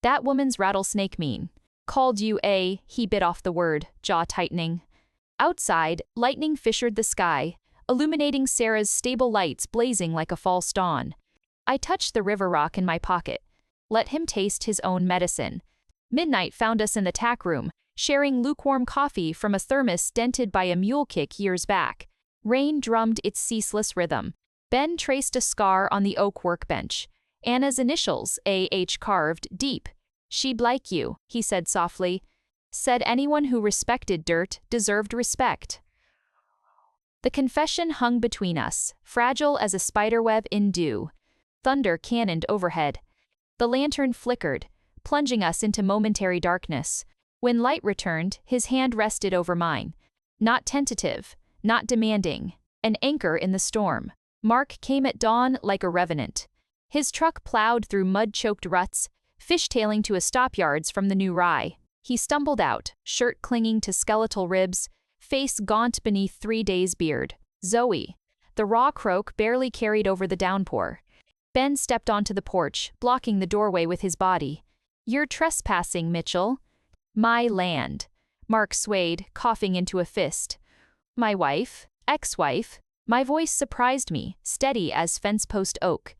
That woman's rattlesnake mean. Called you a, he bit off the word, jaw tightening. Outside, lightning fissured the sky, illuminating Sarah's stable lights blazing like a false dawn. I touched the river rock in my pocket. Let him taste his own medicine. Midnight found us in the tack room, sharing lukewarm coffee from a thermos dented by a mule kick years back. Rain drummed its ceaseless rhythm. Ben traced a scar on the oak workbench. Anna's initials, A.H. carved deep. She'd like you, he said softly. Said anyone who respected dirt deserved respect. The confession hung between us, fragile as a spiderweb in dew. Thunder cannoned overhead. The lantern flickered, plunging us into momentary darkness. When light returned, his hand rested over mine. Not tentative, not demanding, an anchor in the storm. Mark came at dawn like a revenant. His truck plowed through mud-choked ruts, fishtailing to a stopyards from the new rye. He stumbled out, shirt clinging to skeletal ribs, face gaunt beneath 3 days' beard. Zoe. The raw croak barely carried over the downpour. Ben stepped onto the porch, blocking the doorway with his body. You're trespassing, Mitchell. My land. Mark swayed, coughing into a fist. My wife, ex-wife. My voice surprised me, steady as fence-post oak.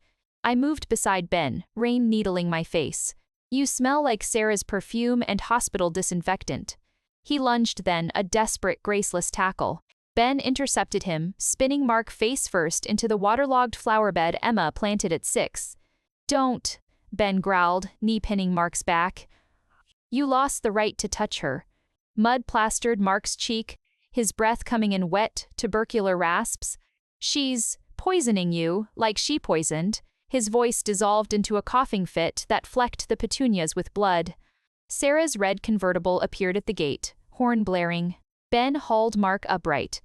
I moved beside Ben, rain needling my face. You smell like Sarah's perfume and hospital disinfectant. He lunged then, a desperate, graceless tackle. Ben intercepted him, spinning Mark face first into the waterlogged flowerbed Emma planted at 6. Don't, Ben growled, knee-pinning Mark's back. You lost the right to touch her. Mud plastered Mark's cheek, his breath coming in wet, tubercular rasps. She's poisoning you, like she poisoned. His voice dissolved into a coughing fit that flecked the petunias with blood. Sarah's red convertible appeared at the gate, horn blaring. Ben hauled Mark upright.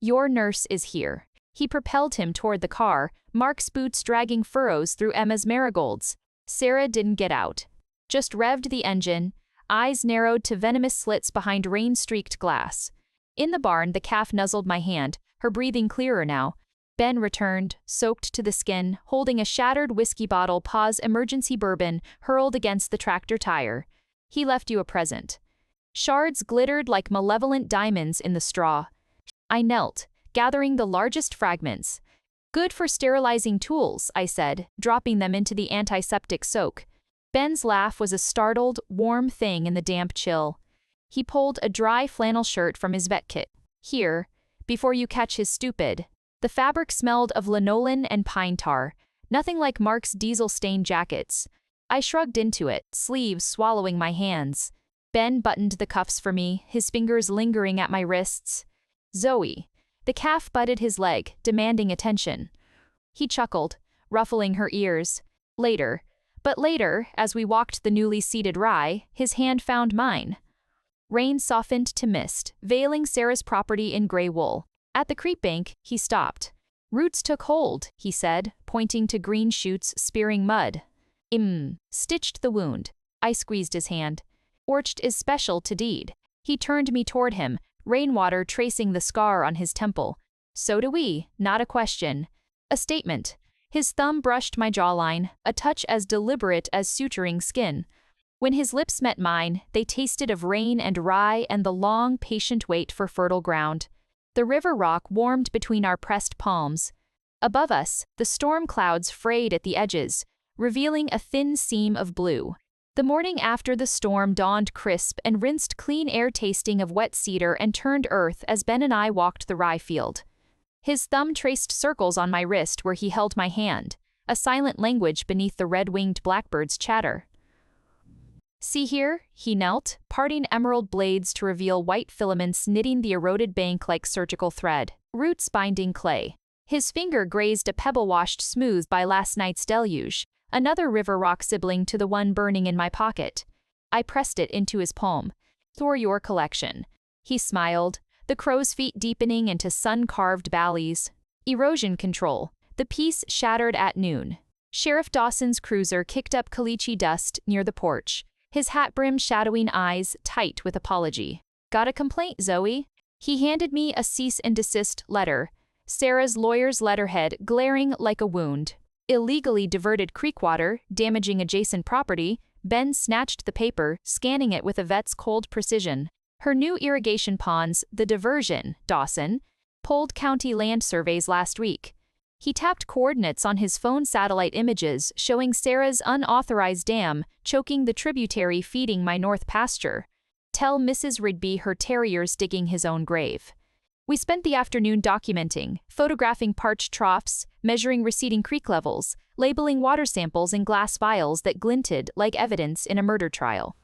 Your nurse is here. He propelled him toward the car, Mark's boots dragging furrows through Emma's marigolds. Sarah didn't get out. Just revved the engine, eyes narrowed to venomous slits behind rain-streaked glass. In the barn, the calf nuzzled my hand, her breathing clearer now. Ben returned, soaked to the skin, holding a shattered whiskey bottle Pa's emergency bourbon hurled against the tractor tire. He left you a present. Shards glittered like malevolent diamonds in the straw. I knelt, gathering the largest fragments. Good for sterilizing tools, I said, dropping them into the antiseptic soak. Ben's laugh was a startled, warm thing in the damp chill. He pulled a dry flannel shirt from his vet kit. Here, before you catch his stupid. The fabric smelled of lanolin and pine tar, nothing like Mark's diesel-stained jackets. I shrugged into it, sleeves swallowing my hands. Ben buttoned the cuffs for me, his fingers lingering at my wrists. Zoe. The calf butted his leg, demanding attention. He chuckled, ruffling her ears. Later, as we walked the newly seeded rye, his hand found mine. Rain softened to mist, veiling Sarah's property in gray wool. At the creek bank, he stopped. Roots took hold, he said, pointing to green shoots spearing mud. Stitched the wound. I squeezed his hand. Orched is special to deed. He turned me toward him, rainwater tracing the scar on his temple. So do we, not a question. A statement. His thumb brushed my jawline, a touch as deliberate as suturing skin. When his lips met mine, they tasted of rain and rye and the long, patient wait for fertile ground. The river rock warmed between our pressed palms. Above us, the storm clouds frayed at the edges, revealing a thin seam of blue. The morning after the storm dawned crisp and rinsed clean air tasting of wet cedar and turned earth as Ben and I walked the rye field. His thumb traced circles on my wrist where he held my hand, a silent language beneath the red-winged blackbird's chatter. See here, he knelt, parting emerald blades to reveal white filaments knitting the eroded bank like surgical thread, roots binding clay. His finger grazed a pebble washed smooth by last night's deluge, another river rock sibling to the one burning in my pocket. I pressed it into his palm. For your collection. He smiled, the crow's feet deepening into sun-carved valleys. Erosion control. The piece shattered at noon. Sheriff Dawson's cruiser kicked up caliche dust near the porch, his hat brim shadowing eyes tight with apology. Got a complaint, Zoe? He handed me a cease and desist letter, Sarah's lawyer's letterhead glaring like a wound. Illegally diverted creek water, damaging adjacent property. Ben snatched the paper, scanning it with a vet's cold precision. Her new irrigation ponds, the diversion, Dawson, pulled county land surveys last week. He tapped coordinates on his phone satellite images showing Sarah's unauthorized dam choking the tributary feeding my north pasture. Tell Mrs. Rigby her terrier's digging his own grave. We spent the afternoon documenting, photographing parched troughs, measuring receding creek levels, labeling water samples in glass vials that glinted like evidence in a murder trial.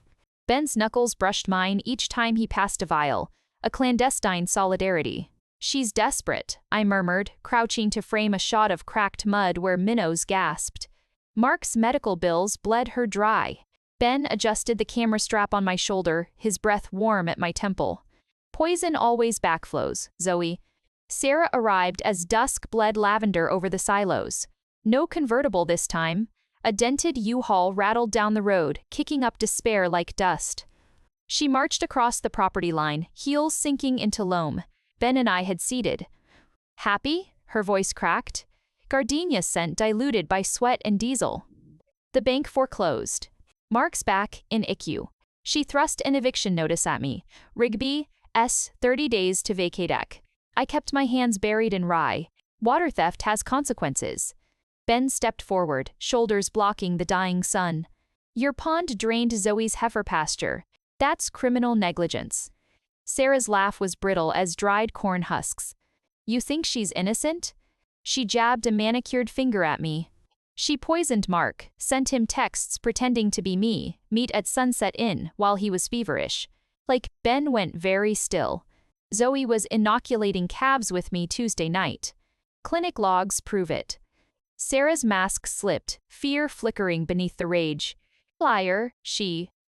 Ben's knuckles brushed mine each time he passed a vial, a clandestine solidarity. She's desperate, I murmured, crouching to frame a shot of cracked mud where minnows gasped. Mark's medical bills bled her dry. Ben adjusted the camera strap on my shoulder, his breath warm at my temple. Poison always backflows, Zoe. Sarah arrived as dusk bled lavender over the silos. No convertible this time. A dented U-Haul rattled down the road, kicking up despair like dust. She marched across the property line, heels sinking into loam. Ben and I had seated. Happy? Her voice cracked. Gardenia scent diluted by sweat and diesel. The bank foreclosed. Mark's back in ICU. She thrust an eviction notice at me. Rigby, 30 days to vacate. I kept my hands buried in rye. Water theft has consequences. Ben stepped forward, shoulders blocking the dying sun. Your pond drained Zoe's heifer pasture. That's criminal negligence. Sarah's laugh was brittle as dried corn husks. You think she's innocent? She jabbed a manicured finger at me. She poisoned Mark, sent him texts pretending to be me, meet at Sunset Inn while he was feverish. Like, Ben went very still. Zoe was inoculating calves with me Tuesday night. Clinic logs prove it. Sarah's mask slipped, fear flickering beneath the rage. Liar,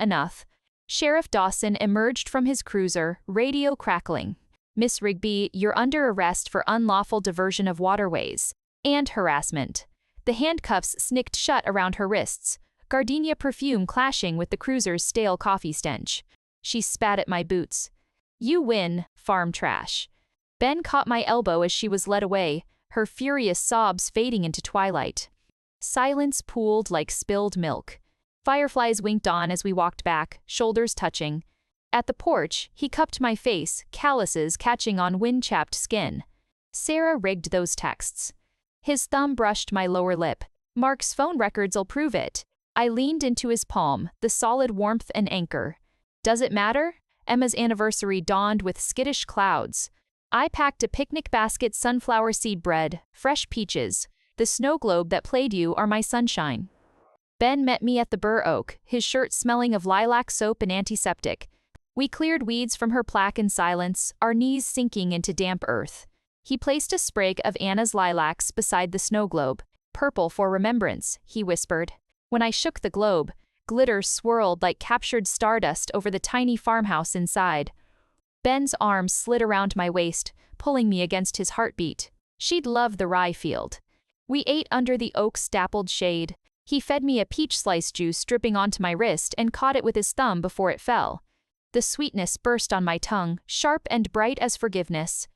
enough. Sheriff Dawson emerged from his cruiser, radio crackling. Miss Rigby, you're under arrest for unlawful diversion of waterways. And harassment. The handcuffs snicked shut around her wrists, gardenia perfume clashing with the cruiser's stale coffee stench. She spat at my boots. You win, farm trash. Ben caught my elbow as she was led away, her furious sobs fading into twilight. Silence pooled like spilled milk. Fireflies winked on as we walked back, shoulders touching. At the porch, he cupped my face, calluses catching on wind-chapped skin. Sarah rigged those texts. His thumb brushed my lower lip. Mark's phone records'll prove it. I leaned into his palm, the solid warmth and anchor. Does it matter? Emma's anniversary dawned with skittish clouds. I packed a picnic basket, sunflower seed bread, fresh peaches. The snow globe that played you are my sunshine. Ben met me at the Bur Oak, his shirt smelling of lilac soap and antiseptic. We cleared weeds from her plaque in silence, our knees sinking into damp earth. He placed a sprig of Anna's lilacs beside the snow globe. Purple for remembrance, he whispered. When I shook the globe, glitter swirled like captured stardust over the tiny farmhouse inside. Ben's arm slid around my waist, pulling me against his heartbeat. She'd love the rye field. We ate under the oak's dappled shade. He fed me a peach slice juice dripping onto my wrist and caught it with his thumb before it fell. The sweetness burst on my tongue, sharp and bright as forgiveness.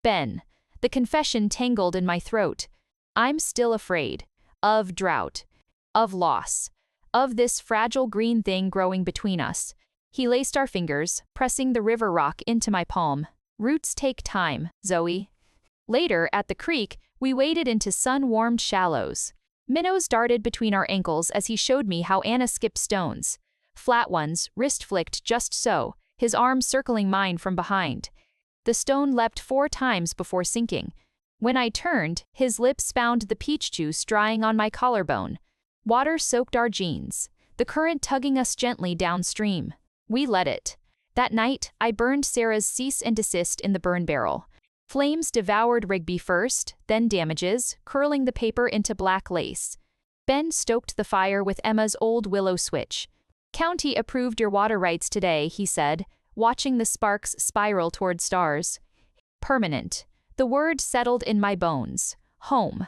Ben. The confession tangled in my throat. I'm still afraid. Of drought. Of loss. Of this fragile green thing growing between us. He laced our fingers, pressing the river rock into my palm. Roots take time, Zoe. Later, at the creek, we waded into sun-warmed shallows. Minnows darted between our ankles as he showed me how Anna skipped stones. Flat ones, wrist-flicked just so, his arm circling mine from behind. The stone leapt 4 times before sinking. When I turned, his lips found the peach juice drying on my collarbone. Water soaked our jeans, the current tugging us gently downstream. We let it. That night, I burned Sarah's cease and desist in the burn barrel. Flames devoured Rigby first, then damages, curling the paper into black lace. Ben stoked the fire with Emma's old willow switch. County approved your water rights today, he said, watching the sparks spiral toward stars. Permanent. The word settled in my bones. Home.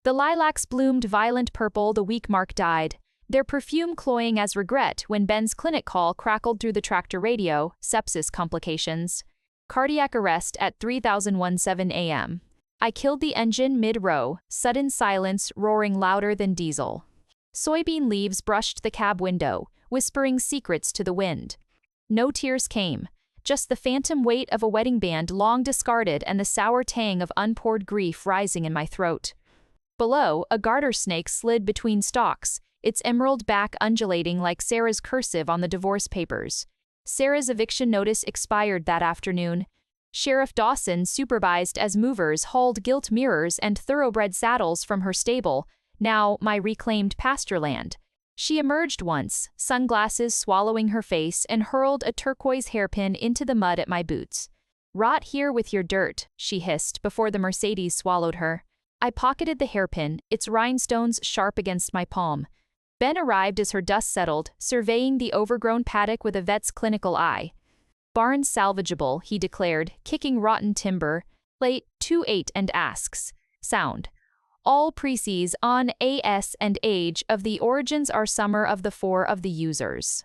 The lilacs bloomed violent purple the week Mark died, their perfume cloying as regret when Ben's clinic call crackled through the tractor radio, sepsis complications. Cardiac arrest at 3017 a.m. I killed the engine mid-row, sudden silence roaring louder than diesel. Soybean leaves brushed the cab window, whispering secrets to the wind. No tears came, just the phantom weight of a wedding band long discarded and the sour tang of unpoured grief rising in my throat. Below, a garter snake slid between stalks, its emerald back undulating like Sarah's cursive on the divorce papers. Sarah's eviction notice expired that afternoon. Sheriff Dawson, supervised as movers, hauled gilt mirrors and thoroughbred saddles from her stable, now my reclaimed pasture land. She emerged once, sunglasses swallowing her face, and hurled a turquoise hairpin into the mud at my boots. Rot here with your dirt, she hissed before the Mercedes swallowed her. I pocketed the hairpin, its rhinestones sharp against my palm. Ben arrived as her dust settled, surveying the overgrown paddock with a vet's clinical eye. Barn salvageable, he declared, kicking rotten timber. Late 2-8 and asks. Sound. All preces on AS and age of the origins are summer of the 4 of the users.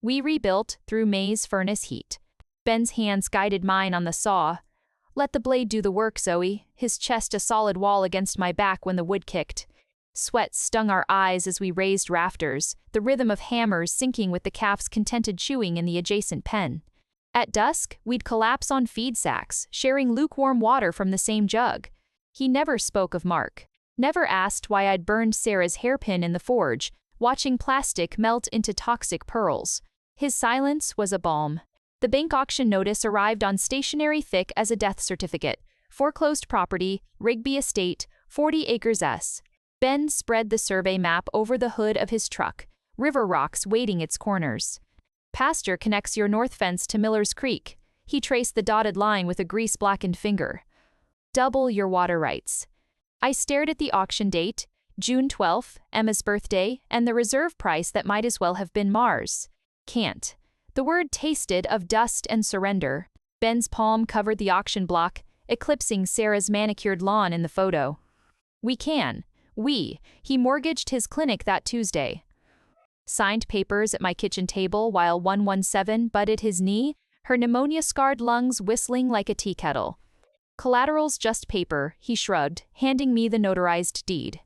We rebuilt through May's furnace heat. Ben's hands guided mine on the saw. Let the blade do the work, Zoe, his chest a solid wall against my back when the wood kicked. Sweat stung our eyes as we raised rafters, the rhythm of hammers syncing with the calf's contented chewing in the adjacent pen. At dusk, we'd collapse on feed sacks, sharing lukewarm water from the same jug. He never spoke of Mark, never asked why I'd burned Sarah's hairpin in the forge, watching plastic melt into toxic pearls. His silence was a balm. The bank auction notice arrived on stationery thick as a death certificate. Foreclosed property, Rigby Estate, 40 acres S. Ben spread the survey map over the hood of his truck, river rocks weighting its corners. Pasture connects your north fence to Miller's Creek. He traced the dotted line with a grease-blackened finger. Double your water rights. I stared at the auction date, June 12th, Emma's birthday, and the reserve price that might as well have been Mars. Can't. The word tasted of dust and surrender. Ben's palm covered the auction block, eclipsing Sarah's manicured lawn in the photo. We can. He mortgaged his clinic that Tuesday. Signed papers at my kitchen table while 117 butted his knee, her pneumonia-scarred lungs whistling like a tea kettle. Collateral's just paper, he shrugged, handing me the notarized deed.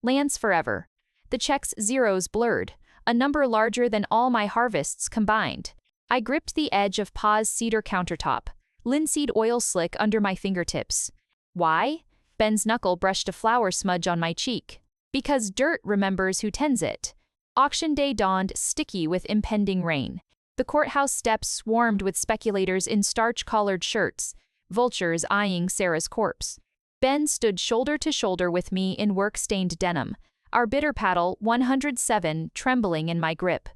Lands forever. The check's zeros blurred, a number larger than all my harvests combined. I gripped the edge of Pa's cedar countertop, linseed oil slick under my fingertips. Why? Ben's knuckle brushed a flour smudge on my cheek. Because dirt remembers who tends it. Auction day dawned sticky with impending rain. The courthouse steps swarmed with speculators in starch-collared shirts, vultures eyeing Sarah's corpse. Ben stood shoulder to shoulder with me in work-stained denim, our bitter paddle 107 trembling in my grip.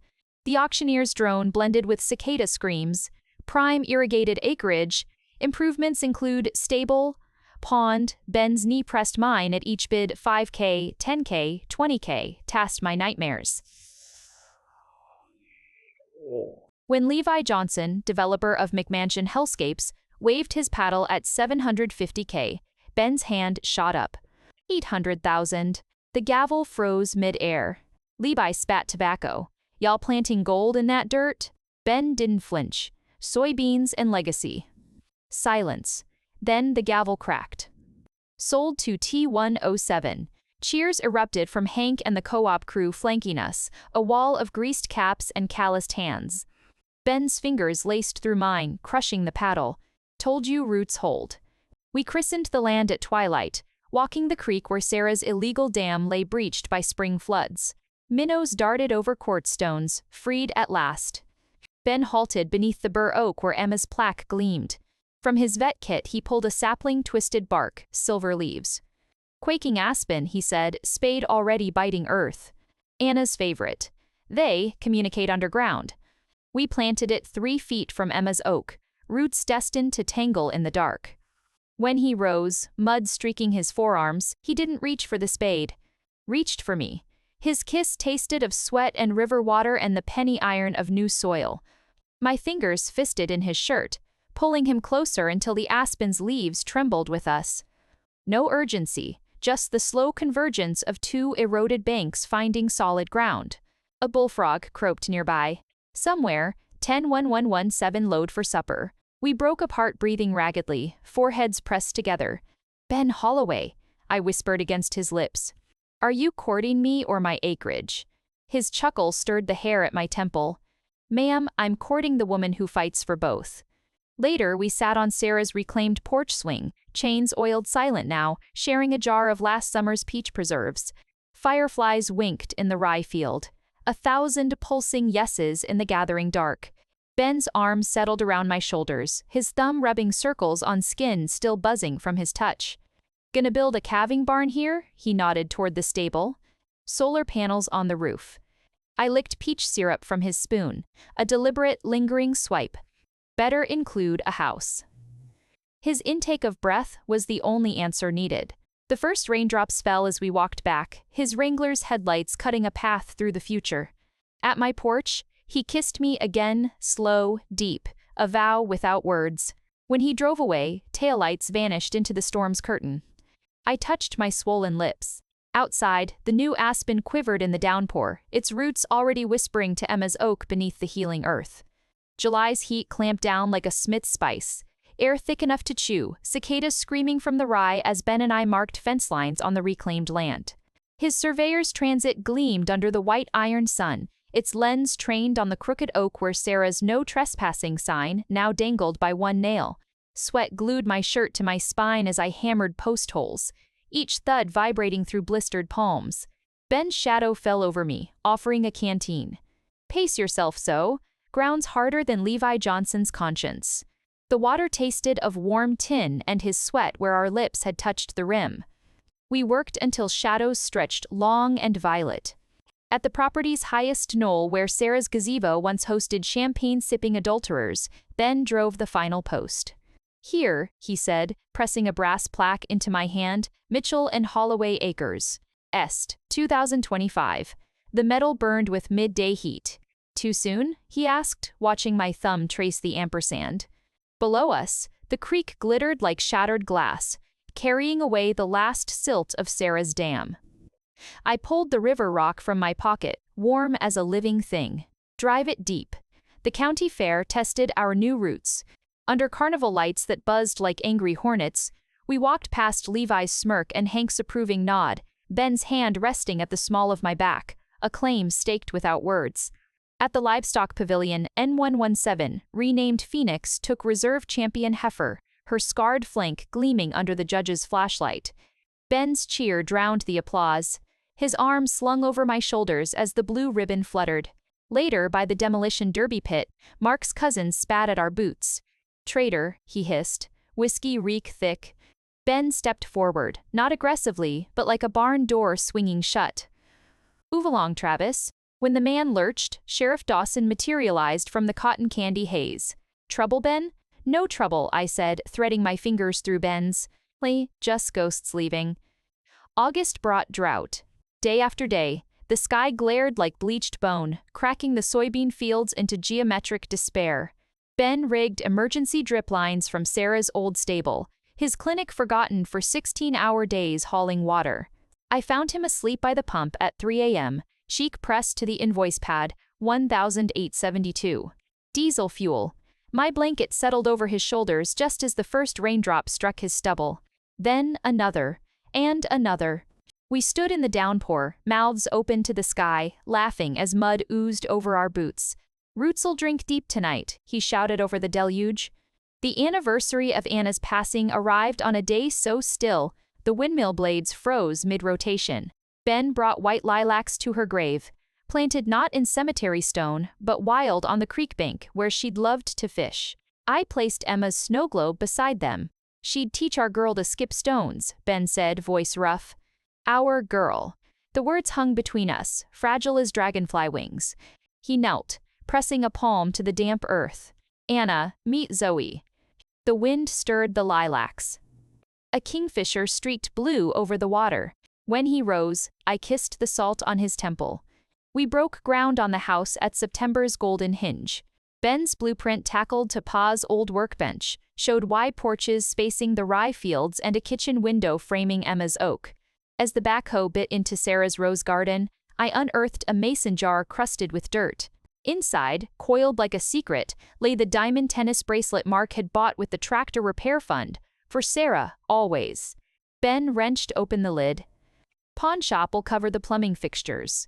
The auctioneer's drone blended with cicada screams. Prime irrigated acreage. Improvements include stable, pond. Ben's knee pressed mine at each bid. 5K, 10K, 20K, tasked my nightmares. When Levi Johnson, developer of McMansion Hellscapes, waved his paddle at 750K, Ben's hand shot up. 800,000. The gavel froze mid-air. Levi spat tobacco. Y'all planting gold in that dirt? Ben didn't flinch. Soybeans and legacy. Silence. Then the gavel cracked. Sold to T107. Cheers erupted from Hank and the co-op crew flanking us, a wall of greased caps and calloused hands. Ben's fingers laced through mine, crushing the paddle. Told you roots hold. We christened the land at twilight, walking the creek where Sarah's illegal dam lay breached by spring floods. Minnows darted over quartz stones, freed at last. Ben halted beneath the bur oak where Emma's plaque gleamed. From his vet kit he pulled a sapling twisted bark, silver leaves. Quaking aspen, he said, spade already biting earth. Anna's favorite. They communicate underground. We planted it 3 feet from Emma's oak, roots destined to tangle in the dark. When he rose, mud streaking his forearms, he didn't reach for the spade. Reached for me. His kiss tasted of sweat and river water and the penny iron of new soil. My fingers fisted in his shirt, pulling him closer until the aspen's leaves trembled with us. No urgency, just the slow convergence of 2 eroded banks finding solid ground. A bullfrog croaked nearby. Somewhere, 10-1117 load for supper. We broke apart breathing raggedly, foreheads pressed together. Ben Holloway, I whispered against his lips. Are you courting me or my acreage? His chuckle stirred the hair at my temple. Ma'am, I'm courting the woman who fights for both. Later, we sat on Sarah's reclaimed porch swing, chains oiled silent now, sharing a jar of last summer's peach preserves. Fireflies winked in the rye field. 1,000 pulsing yeses in the gathering dark. Ben's arm settled around my shoulders, his thumb rubbing circles on skin still buzzing from his touch. Gonna build a calving barn here? He nodded toward the stable. Solar panels on the roof. I licked peach syrup from his spoon, a deliberate, lingering swipe. Better include a house. His intake of breath was the only answer needed. The first raindrops fell as we walked back, his Wrangler's headlights cutting a path through the future. At my porch, he kissed me again, slow, deep, a vow without words. When he drove away, taillights vanished into the storm's curtain. I touched my swollen lips. Outside, the new aspen quivered in the downpour, its roots already whispering to Emma's oak beneath the healing earth. July's heat clamped down like a Smith's spice. Air thick enough to chew, cicadas screaming from the rye as Ben and I marked fence lines on the reclaimed land. His surveyor's transit gleamed under the white iron sun, its lens trained on the crooked oak where Sarah's no trespassing sign now dangled by one nail. Sweat glued my shirt to my spine as I hammered post holes, each thud vibrating through blistered palms. Ben's shadow fell over me, offering a canteen. Pace yourself so. grounds harder than Levi Johnson's conscience. The water tasted of warm tin and his sweat where our lips had touched the rim. We worked until shadows stretched long and violet. At the property's highest knoll where Sarah's gazebo once hosted champagne-sipping adulterers, Ben drove the final post. "Here," he said, pressing a brass plaque into my hand, "Mitchell and Holloway Acres. Est, 2025. The metal burned with midday heat." "Too soon?" he asked, watching my thumb trace the ampersand. Below us, the creek glittered like shattered glass, carrying away the last silt of Sarah's dam. I pulled the river rock from my pocket, warm as a living thing. "Drive it deep." The county fair tested our new routes. Under carnival lights that buzzed like angry hornets, we walked past Levi's smirk and Hank's approving nod, Ben's hand resting at the small of my back, a claim staked without words. At the livestock pavilion, N117, renamed Phoenix, took reserve champion Heifer, her scarred flank gleaming under the judge's flashlight. Ben's cheer drowned the applause. His arm slung over my shoulders as the blue ribbon fluttered. Later, by the demolition derby pit, Mark's cousins spat at our boots. "Traitor," he hissed, whiskey reek thick. Ben stepped forward, not aggressively, but like a barn door swinging shut. "Move along, Travis." When the man lurched, Sheriff Dawson materialized from the cotton candy haze. "Trouble, Ben?" "No trouble," I said, threading my fingers through Ben's. "Just ghosts leaving." August brought drought. Day after day, the sky glared like bleached bone, cracking the soybean fields into geometric despair. Ben rigged emergency drip lines from Sarah's old stable, his clinic forgotten for 16-hour days hauling water. I found him asleep by the pump at 3 a.m., cheek pressed to the invoice pad, 1,872. Diesel fuel. My blanket settled over his shoulders just as the first raindrop struck his stubble. Then another, and another. We stood in the downpour, mouths open to the sky, laughing as mud oozed over our boots. "Roots'll drink deep tonight," he shouted over the deluge. The anniversary of Anna's passing arrived on a day so still, the windmill blades froze mid-rotation. Ben brought white lilacs to her grave, planted not in cemetery stone, but wild on the creek bank where she'd loved to fish. I placed Emma's snow globe beside them. "She'd teach our girl to skip stones," Ben said, voice rough. "Our girl." The words hung between us, fragile as dragonfly wings. He knelt, pressing a palm to the damp earth. "Anna, meet Zoe." The wind stirred the lilacs. A kingfisher streaked blue over the water. When he rose, I kissed the salt on his temple. We broke ground on the house at September's golden hinge. Ben's blueprint tackled to Pa's old workbench, showed wide porches spacing the rye fields and a kitchen window framing Emma's oak. As the backhoe bit into Sarah's rose garden, I unearthed a mason jar crusted with dirt. Inside, coiled like a secret, lay the diamond tennis bracelet Mark had bought with the tractor repair fund. For Sarah, always. Ben wrenched open the lid. "Pawn shop will cover the plumbing fixtures."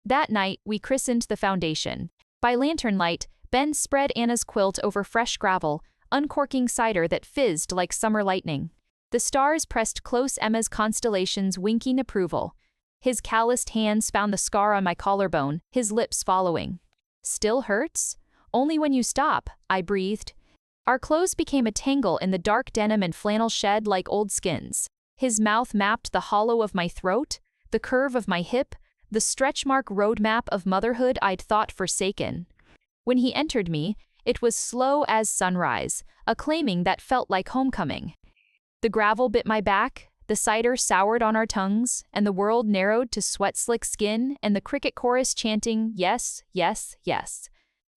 That night, we christened the foundation. By lantern light, Ben spread Anna's quilt over fresh gravel, uncorking cider that fizzed like summer lightning. The stars pressed close Emma's constellations, winking approval. His calloused hands found the scar on my collarbone, his lips following. "Still hurts?" "Only when you stop," I breathed. Our clothes became a tangle in the dark denim and flannel shed like old skins. His mouth mapped the hollow of my throat, the curve of my hip, the stretch mark roadmap of motherhood I'd thought forsaken. When he entered me, it was slow as sunrise, a claiming that felt like homecoming. The gravel bit my back, the cider soured on our tongues, and the world narrowed to sweat-slick skin and the cricket chorus chanting, "Yes, yes, yes."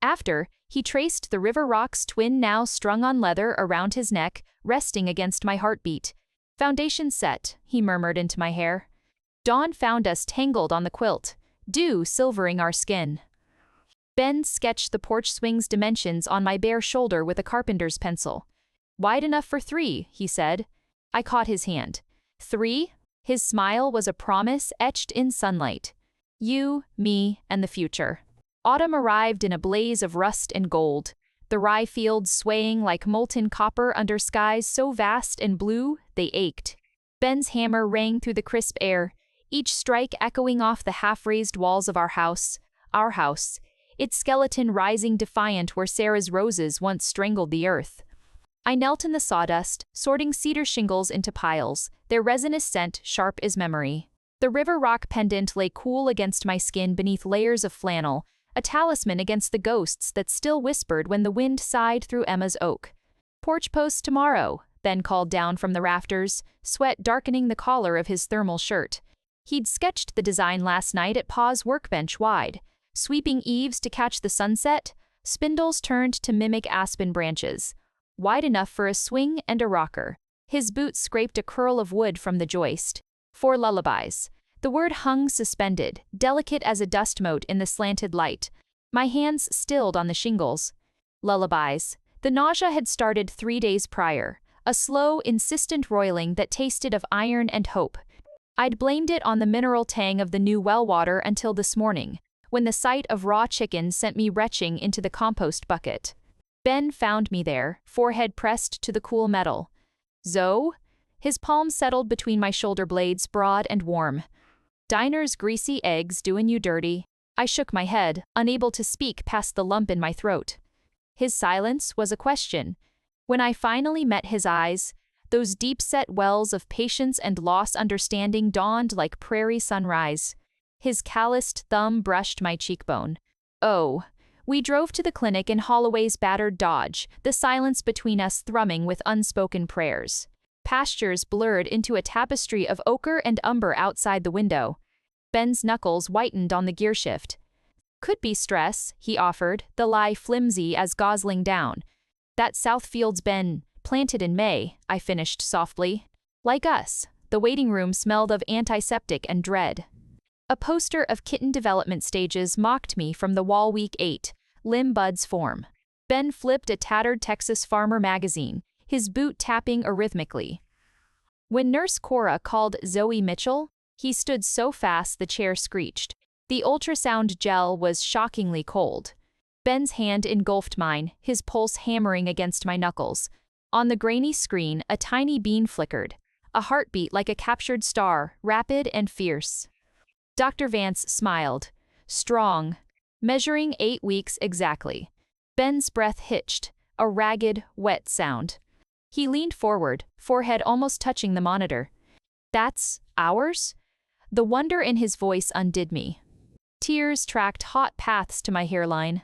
After, he traced the river rock's twin now strung on leather around his neck, resting against my heartbeat. "Foundation set," he murmured into my hair. Dawn found us tangled on the quilt, dew silvering our skin. Ben sketched the porch swing's dimensions on my bare shoulder with a carpenter's pencil. "Wide enough for 3, he said. I caught his hand. 3? His smile was a promise etched in sunlight. You, me, and the future. Autumn arrived in a blaze of rust and gold, the rye fields swaying like molten copper under skies so vast and blue they ached. Ben's hammer rang through the crisp air, each strike echoing off the half-raised walls of our house, its skeleton rising defiant where Sarah's roses once strangled the earth. I knelt in the sawdust, sorting cedar shingles into piles, their resinous scent sharp as memory. The river rock pendant lay cool against my skin beneath layers of flannel, a talisman against the ghosts that still whispered when the wind sighed through Emma's oak. "Porch post tomorrow," Ben called down from the rafters, sweat darkening the collar of his thermal shirt. He'd sketched the design last night at Pa's workbench wide, sweeping eaves to catch the sunset, spindles turned to mimic aspen branches. Wide enough for a swing and a rocker. His boots scraped a curl of wood from the joist. 4 lullabies. The word hung suspended, delicate as a dust mote in the slanted light. My hands stilled on the shingles. Lullabies. The nausea had started 3 days prior, a slow, insistent roiling that tasted of iron and hope. I'd blamed it on the mineral tang of the new well water until this morning, when the sight of raw chicken sent me retching into the compost bucket. Ben found me there, forehead pressed to the cool metal. "Zoe?" His palm settled between my shoulder blades, broad and warm. "Diner's greasy eggs doin' you dirty." I shook my head, unable to speak past the lump in my throat. His silence was a question. When I finally met his eyes, those deep-set wells of patience and loss understanding dawned like prairie sunrise. His calloused thumb brushed my cheekbone. "Oh." We drove to the clinic in Holloway's battered Dodge, the silence between us thrumming with unspoken prayers. Pastures blurred into a tapestry of ochre and umber outside the window. Ben's knuckles whitened on the gearshift. "Could be stress," he offered, the lie flimsy as Gosling down. "That Southfield's been planted in May," I finished softly. "Like us." The waiting room smelled of antiseptic and dread. A poster of kitten development stages mocked me from the wall week 8, limb buds form. Ben flipped a tattered Texas Farmer magazine, his boot tapping arrhythmically. When Nurse Cora called Zoe Mitchell, he stood so fast the chair screeched. The ultrasound gel was shockingly cold. Ben's hand engulfed mine, his pulse hammering against my knuckles. On the grainy screen, a tiny bean flickered, a heartbeat like a captured star, rapid and fierce. Dr. Vance smiled. "Strong. Measuring 8 weeks exactly." Ben's breath hitched, a ragged, wet sound. He leaned forward, forehead almost touching the monitor. "That's ours?" The wonder in his voice undid me. Tears tracked hot paths to my hairline.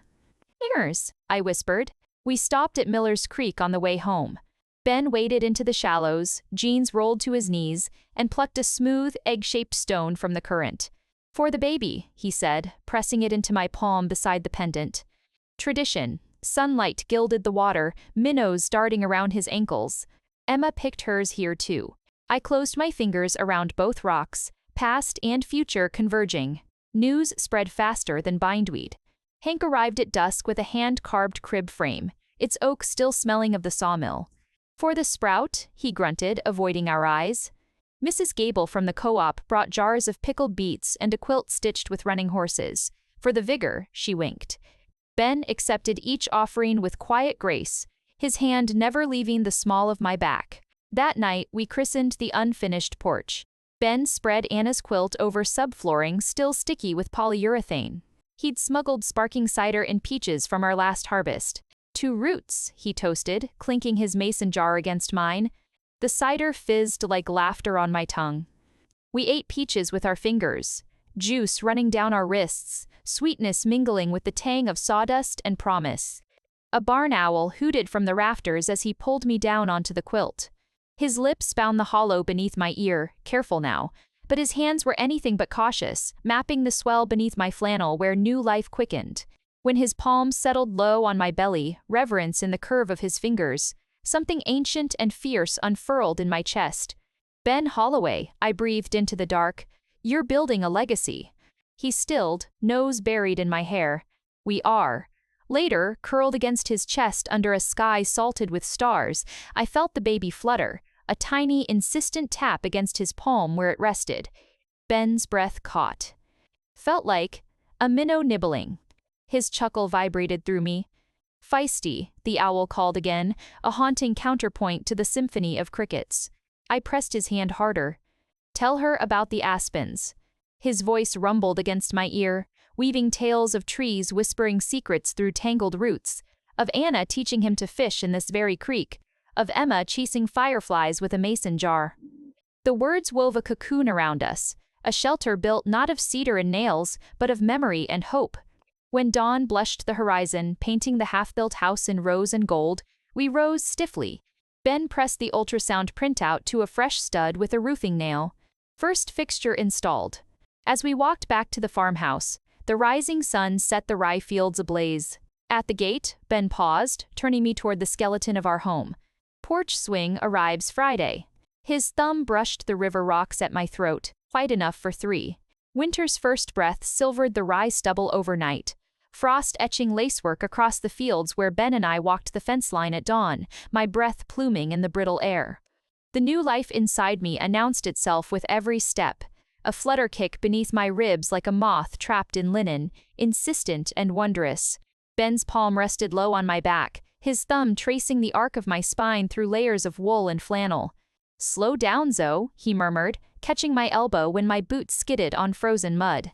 "Yours," I whispered. We stopped at Miller's Creek on the way home. Ben waded into the shallows, jeans rolled to his knees, and plucked a smooth, egg-shaped stone from the current. "For the baby," he said, pressing it into my palm beside the pendant. Tradition. Sunlight gilded the water, minnows darting around his ankles. Emma picked hers here too. I closed my fingers around both rocks, past and future converging. News spread faster than bindweed. Hank arrived at dusk with a hand-carved crib frame, its oak still smelling of the sawmill. "For the sprout," he grunted, avoiding our eyes. Mrs. Gable from the co-op brought jars of pickled beets and a quilt stitched with running horses. "For the vigor," she winked. Ben accepted each offering with quiet grace, his hand never leaving the small of my back. That night, we christened the unfinished porch. Ben spread Anna's quilt over subflooring still sticky with polyurethane. He'd smuggled sparking cider and peaches from our last harvest. "To roots," he toasted, clinking his mason jar against mine. The cider fizzed like laughter on my tongue. We ate peaches with our fingers, juice running down our wrists, sweetness mingling with the tang of sawdust and promise. A barn owl hooted from the rafters as he pulled me down onto the quilt. His lips found the hollow beneath my ear, careful now, but his hands were anything but cautious, mapping the swell beneath my flannel where new life quickened. When his palms settled low on my belly, reverence in the curve of his fingers, something ancient and fierce unfurled in my chest. "Ben Holloway," I breathed into the dark. "You're building a legacy." He stilled, nose buried in my hair. "We are." Later, curled against his chest under a sky salted with stars, I felt the baby flutter, a tiny, insistent tap against his palm where it rested. Ben's breath caught. Felt like a minnow nibbling. His chuckle vibrated through me. "Feisty," the owl called again, a haunting counterpoint to the symphony of crickets. I pressed his hand harder. "Tell her about the aspens." His voice rumbled against my ear. weaving tales of trees whispering secrets through tangled roots, of Anna teaching him to fish in this very creek, of Emma chasing fireflies with a mason jar. The words wove a cocoon around us, a shelter built not of cedar and nails, but of memory and hope. When dawn blushed the horizon, painting the half-built house in rose and gold, we rose stiffly. Ben pressed the ultrasound printout to a fresh stud with a roofing nail. First fixture installed. As we walked back to the farmhouse, the rising sun set the rye fields ablaze. At the gate, Ben paused, turning me toward the skeleton of our home. Porch swing arrives Friday. His thumb brushed the river rocks at my throat, white enough for 3. Winter's first breath silvered the rye stubble overnight. Frost etching lacework across the fields where Ben and I walked the fence line at dawn, my breath pluming in the brittle air. The new life inside me announced itself with every step, a flutter kick beneath my ribs like a moth trapped in linen, insistent and wondrous. Ben's palm rested low on my back, his thumb tracing the arc of my spine through layers of wool and flannel. "Slow down, Zoe," he murmured, catching my elbow when my boots skidded on frozen mud.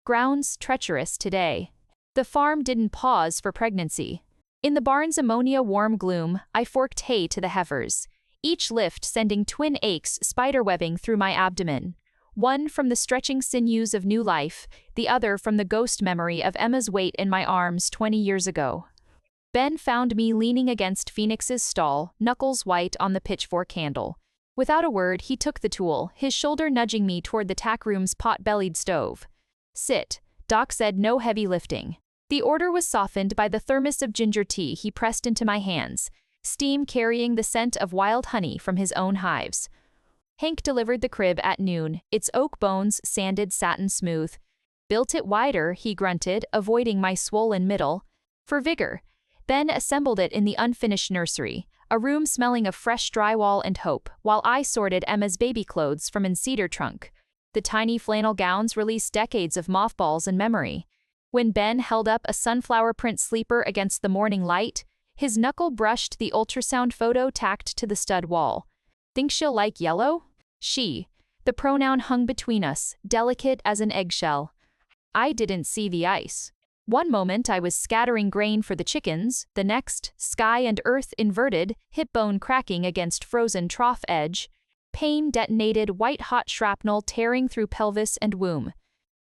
Grounds treacherous today. The farm didn't pause for pregnancy. In the barn's ammonia-warm gloom, I forked hay to the heifers, each lift sending twin aches spiderwebbing through my abdomen. One from the stretching sinews of new life, the other from the ghost memory of Emma's weight in my arms 20 years ago. Ben found me leaning against Phoenix's stall, knuckles white on the pitchfork handle. Without a word, he took the tool, his shoulder nudging me toward the tack room's pot-bellied stove. "Sit." Doc said no heavy lifting. The order was softened by the thermos of ginger tea he pressed into my hands, steam carrying the scent of wild honey from his own hives. Hank delivered the crib at noon, its oak bones sanded satin smooth. "Built it wider," he grunted, avoiding my swollen middle. For vigor. Ben assembled it in the unfinished nursery, a room smelling of fresh drywall and hope, while I sorted Emma's baby clothes from an cedar trunk. The tiny flannel gowns released decades of mothballs and memory. When Ben held up a sunflower print sleeper against the morning light, his knuckle brushed the ultrasound photo tacked to the stud wall. "Think she'll like yellow?" She. The pronoun hung between us, delicate as an eggshell. I didn't see the ice. One moment I was scattering grain for the chickens, the next, sky and earth inverted, hip bone cracking against frozen trough edge. Pain detonated white-hot shrapnel tearing through pelvis and womb.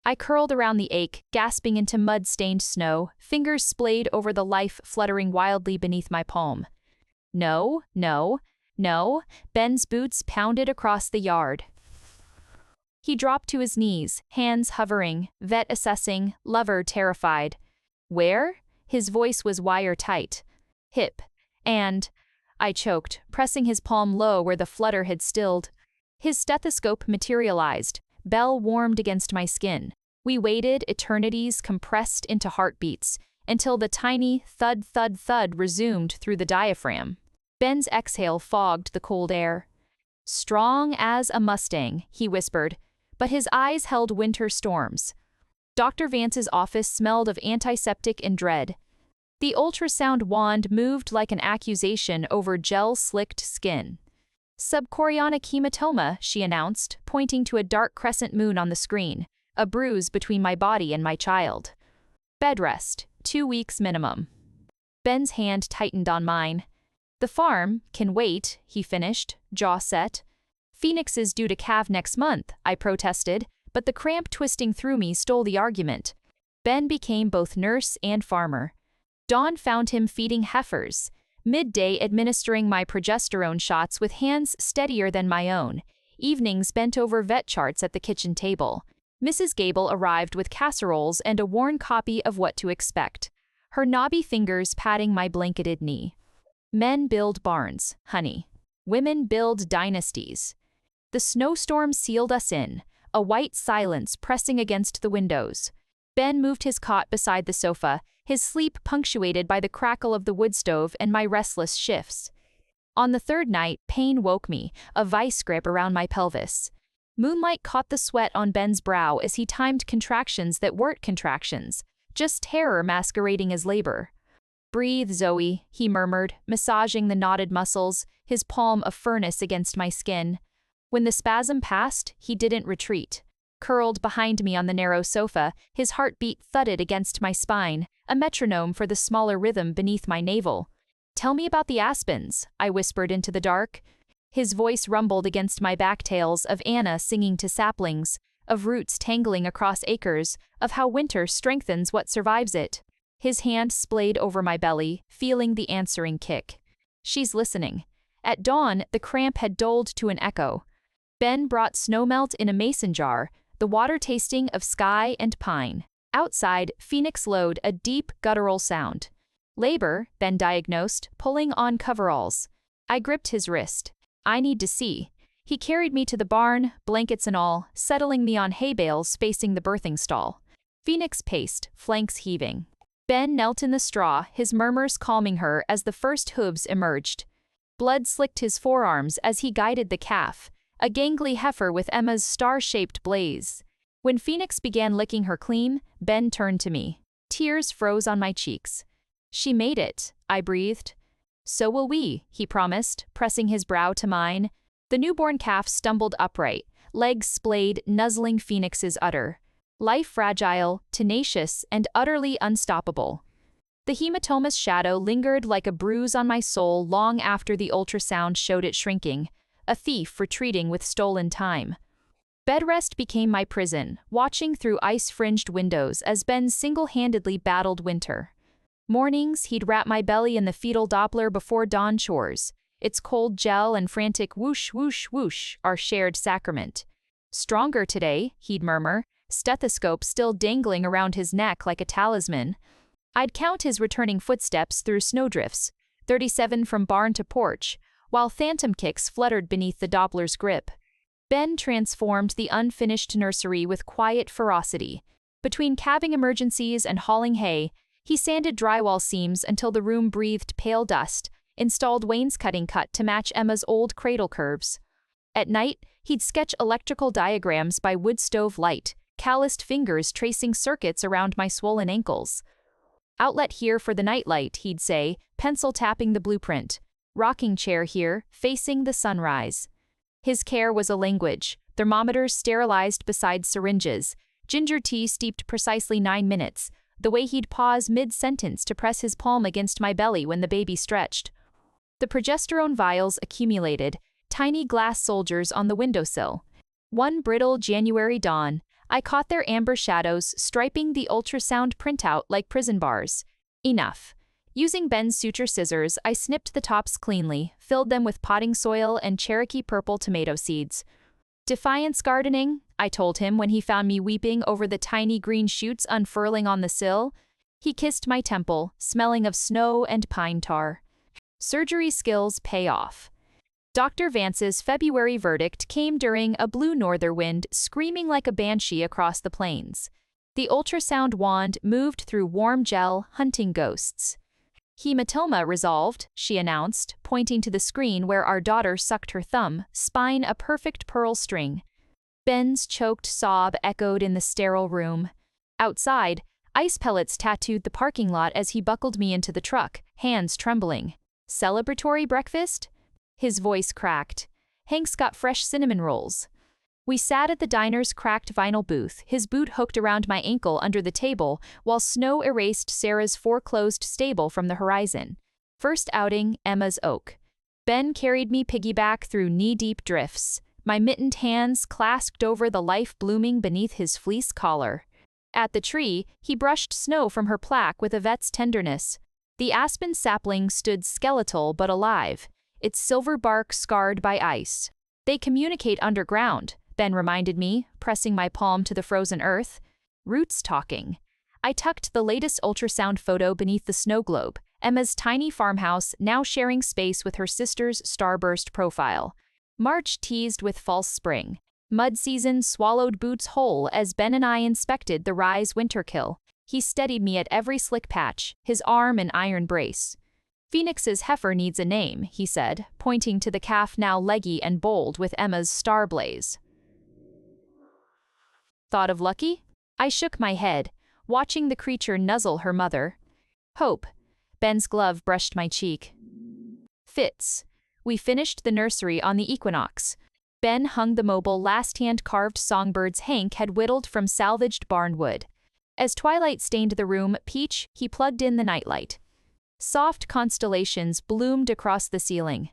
I curled around the ache, gasping into mud-stained snow, fingers splayed over the life fluttering wildly beneath my palm. "No, no, no." Ben's boots pounded across the yard. He dropped to his knees, hands hovering, vet assessing, lover terrified. "Where?" His voice was wire-tight. "Hip. And..." I choked, pressing his palm low where the flutter had stilled. His stethoscope materialized. Bell warmed against my skin. We waited, eternities compressed into heartbeats, until the tiny thud-thud-thud resumed through the diaphragm. Ben's exhale fogged the cold air. "Strong as a Mustang," he whispered, but his eyes held winter storms. Dr. Vance's office smelled of antiseptic and dread. The ultrasound wand moved like an accusation over gel-slicked skin. "Subchorionic hematoma," she announced, pointing to a dark crescent moon on the screen, a bruise between my body and my child. "Bed rest, 2 weeks minimum." Ben's hand tightened on mine. "The farm can wait," he finished, jaw set. "Phoenix is due to calve next month," I protested, but the cramp twisting through me stole the argument. Ben became both nurse and farmer. Dawn found him feeding heifers, midday administering my progesterone shots with hands steadier than my own, evenings bent over vet charts at the kitchen table. Mrs. Gable arrived with casseroles and a worn copy of What to Expect, her knobby fingers patting my blanketed knee. Men build barns, honey. Women build dynasties. The snowstorm sealed us in, a white silence pressing against the windows. Ben moved his cot beside the sofa, his sleep punctuated by the crackle of the wood stove and my restless shifts. On the third night, pain woke me, a vice grip around my pelvis. Moonlight caught the sweat on Ben's brow as he timed contractions that weren't contractions, just terror masquerading as labor. "Breathe, Zoe," he murmured, massaging the knotted muscles, his palm a furnace against my skin. When the spasm passed, he didn't retreat. Curled behind me on the narrow sofa, his heartbeat thudded against my spine, a metronome for the smaller rhythm beneath my navel. "Tell me about the aspens," I whispered into the dark. His voice rumbled against my back tales of Anna singing to saplings, of roots tangling across acres, of how winter strengthens what survives it. His hand splayed over my belly, feeling the answering kick. She's listening. At dawn, the cramp had dulled to an echo. Ben brought snowmelt in a mason jar, the water tasting of sky and pine. Outside, Phoenix lowed a deep, guttural sound. "Labor," Ben diagnosed, pulling on coveralls. I gripped his wrist. "I need to see." He carried me to the barn, blankets and all, settling me on hay bales facing the birthing stall. Phoenix paced, flanks heaving. Ben knelt in the straw, his murmurs calming her as the first hooves emerged. Blood slicked his forearms as he guided the calf, a gangly heifer with Emma's star-shaped blaze. When Phoenix began licking her clean, Ben turned to me. Tears froze on my cheeks. "She made it," I breathed. "So will we," he promised, pressing his brow to mine. The newborn calf stumbled upright, legs splayed, nuzzling Phoenix's udder. Life fragile, tenacious, and utterly unstoppable. The hematoma's shadow lingered like a bruise on my soul long after the ultrasound showed it shrinking, a thief retreating with stolen time. Bedrest became my prison, watching through ice-fringed windows as Ben single-handedly battled winter. Mornings, he'd wrap my belly in the fetal Doppler before dawn chores, its cold gel and frantic whoosh, whoosh, whoosh, our shared sacrament. "Stronger today," he'd murmur, stethoscope still dangling around his neck like a talisman. I'd count his returning footsteps through snowdrifts, 37 from barn to porch, while phantom kicks fluttered beneath the Doppler's grip. Ben transformed the unfinished nursery with quiet ferocity. Between calving emergencies and hauling hay, he sanded drywall seams until the room breathed pale dust, installed wainscoting cut to match Emma's old cradle curves. At night, he'd sketch electrical diagrams by wood stove light, calloused fingers tracing circuits around my swollen ankles. "Outlet here for the nightlight," he'd say, pencil tapping the blueprint. "Rocking chair here, facing the sunrise." His care was a language, thermometers sterilized beside syringes, ginger tea steeped precisely 9 minutes, the way he'd pause mid-sentence to press his palm against my belly when the baby stretched. The progesterone vials accumulated, tiny glass soldiers on the windowsill. One brittle January dawn, I caught their amber shadows striping the ultrasound printout like prison bars. Enough. Using Ben's suture scissors, I snipped the tops cleanly, filled them with potting soil and Cherokee purple tomato seeds. "Defiance gardening," I told him when he found me weeping over the tiny green shoots unfurling on the sill. He kissed my temple, smelling of snow and pine tar. Surgery skills pay off. Dr. Vance's February verdict came during a blue norther wind screaming like a banshee across the plains. The ultrasound wand moved through warm gel, hunting ghosts. "Hematoma resolved," she announced, pointing to the screen where our daughter sucked her thumb, spine a perfect pearl string. Ben's choked sob echoed in the sterile room. Outside, ice pellets tattooed the parking lot as he buckled me into the truck, hands trembling. "Celebratory breakfast?" His voice cracked. "Hank's got fresh cinnamon rolls." We sat at the diner's cracked vinyl booth, his boot hooked around my ankle under the table, while snow erased Sarah's foreclosed stable from the horizon. First outing, Emma's oak. Ben carried me piggyback through knee-deep drifts, my mittened hands clasped over the life blooming beneath his fleece collar. At the tree, he brushed snow from her plaque with a vet's tenderness. The aspen sapling stood skeletal but alive, its silver bark scarred by ice. "They communicate underground," Ben reminded me, pressing my palm to the frozen earth. "Roots talking." I tucked the latest ultrasound photo beneath the snow globe, Emma's tiny farmhouse now sharing space with her sister's starburst profile. March teased with false spring. Mud season swallowed boots whole as Ben and I inspected the Rise winter kill. He steadied me at every slick patch, his arm an iron brace. "Phoenix's heifer needs a name," he said, pointing to the calf now leggy and bold with Emma's star blaze. "Thought of Lucky?" I shook my head, watching the creature nuzzle her mother. "Hope." Ben's glove brushed my cheek. "Fits." We finished the nursery on the equinox. Ben hung the mobile last hand-carved songbirds Hank had whittled from salvaged barnwood. As twilight stained the room peach, he plugged in the nightlight. Soft constellations bloomed across the ceiling.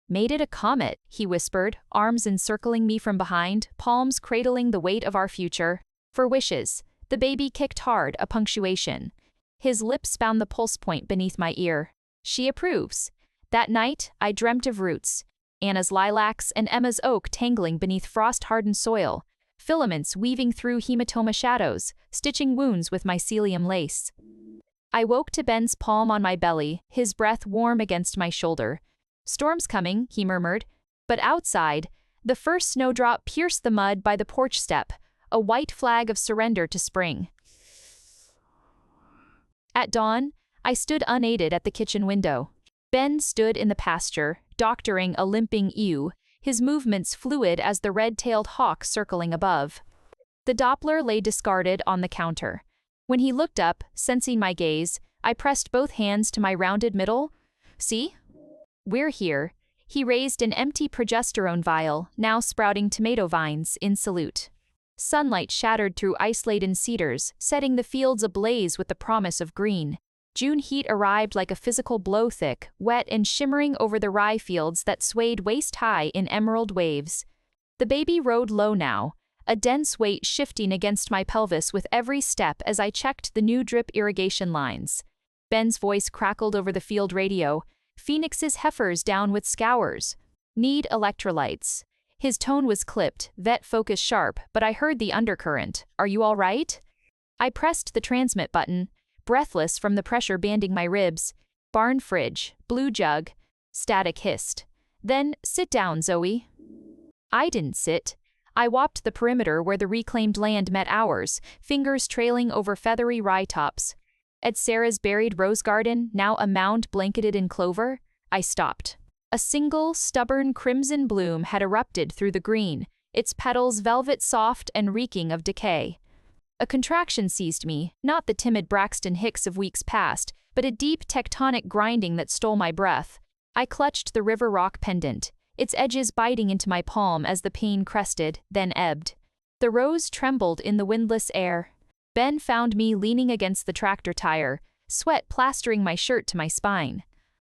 "Made it a comet," he whispered, arms encircling me from behind, palms cradling the weight of our future. "For wishes." The baby kicked hard, a punctuation. His lips found the pulse point beneath my ear. "She approves." That night, I dreamt of roots. Anna's lilacs and Emma's oak tangling beneath frost-hardened soil. Filaments weaving through hematoma shadows, stitching wounds with mycelium lace. I woke to Ben's palm on my belly, his breath warm against my shoulder. "Storm's coming," he murmured. But outside, the first snowdrop pierced the mud by the porch step, a white flag of surrender to spring. At dawn, I stood unaided at the kitchen window. Ben stood in the pasture, doctoring a limping ewe, his movements fluid as the red-tailed hawk circling above. The Doppler lay discarded on the counter. When he looked up, sensing my gaze, I pressed both hands to my rounded middle. "See? We're here." He raised an empty progesterone vial, now sprouting tomato vines, in salute. Sunlight shattered through ice-laden cedars, setting the fields ablaze with the promise of green. June heat arrived like a physical blow thick, wet and shimmering over the rye fields that swayed waist-high in emerald waves. The baby rode low now, a dense weight shifting against my pelvis with every step as I checked the new drip irrigation lines. Ben's voice crackled over the field radio. "Phoenix's heifers down with scours. Need electrolytes." His tone was clipped, vet focus sharp, but I heard the undercurrent. "Are you all right?" I pressed the transmit button, breathless from the pressure banding my ribs. "Barn fridge, blue jug." Static hissed. Then, "Sit down, Zoe." I didn't sit. I walked the perimeter where the reclaimed land met ours, fingers trailing over feathery rye tops. At Sarah's buried rose garden, now a mound blanketed in clover, I stopped. A single, stubborn crimson bloom had erupted through the green, its petals velvet soft and reeking of decay. A contraction seized me, not the timid Braxton Hicks of weeks past, but a deep tectonic grinding that stole my breath. I clutched the river rock pendant, its edges biting into my palm as the pain crested, then ebbed. The rose trembled in the windless air. Ben found me leaning against the tractor tire, sweat plastering my shirt to my spine.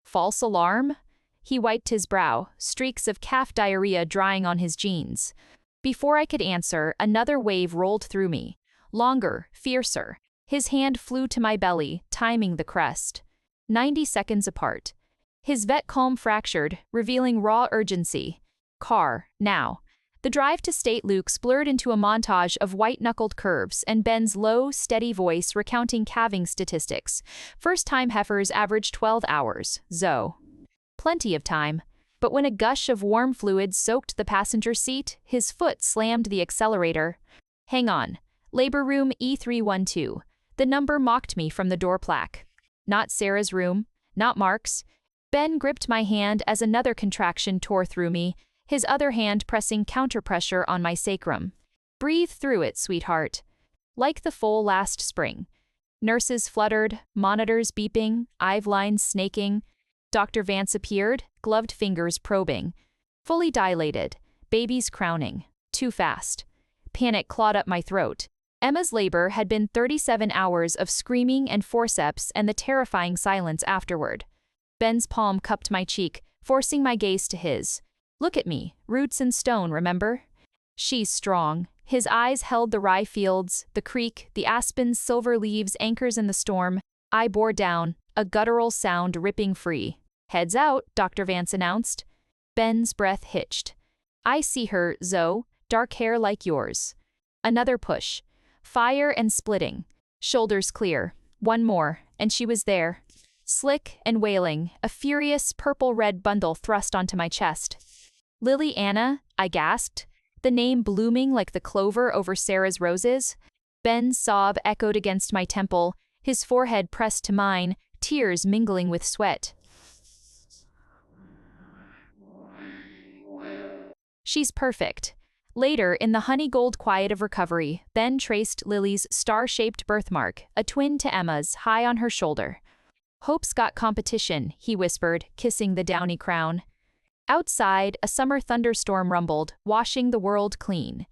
"False alarm?" He wiped his brow, streaks of calf diarrhea drying on his jeans. Before I could answer, another wave rolled through me. Longer, fiercer. His hand flew to my belly, timing the crest. 90 seconds apart. His vet calm fractured, revealing raw urgency. "Car, now." The drive to State Luke's blurred into a montage of white-knuckled curves and Ben's low, steady voice recounting calving statistics. First-time heifers average 12 hours, Zoe. Plenty of time. But when a gush of warm fluid soaked the passenger seat, his foot slammed the accelerator. "Hang on. Labor room E312. The number mocked me from the door plaque. Not Sarah's room, not Mark's. Ben gripped my hand as another contraction tore through me, his other hand pressing counterpressure on my sacrum. "Breathe through it, sweetheart." Like the foal last spring. Nurses fluttered, monitors beeping, IV lines snaking. Dr. Vance appeared, gloved fingers probing. Fully dilated, baby's crowning. Too fast. Panic clawed up my throat. Emma's labor had been 37 hours of screaming and forceps and the terrifying silence afterward. Ben's palm cupped my cheek, forcing my gaze to his. "Look at me, roots and stone, remember?" "She's strong." His eyes held the rye fields, the creek, the aspen's silver leaves anchors in the storm. I bore down, a guttural sound ripping free. "Heads out," Dr. Vance announced. Ben's breath hitched. "I see her, Zoe, dark hair like yours." Another push. Fire and splitting. Shoulders clear. One more, and she was there. Slick and wailing, a furious purple-red bundle thrust onto my chest. "Lily Anna," I gasped, the name blooming like the clover over Sarah's roses. Ben's sob echoed against my temple, his forehead pressed to mine, tears mingling with sweat. "She's perfect." Later, in the honey-gold quiet of recovery, Ben traced Lily's star-shaped birthmark, a twin to Emma's, high on her shoulder. "Hope's got competition," he whispered, kissing the downy crown. Outside, a summer thunderstorm rumbled, washing the world clean.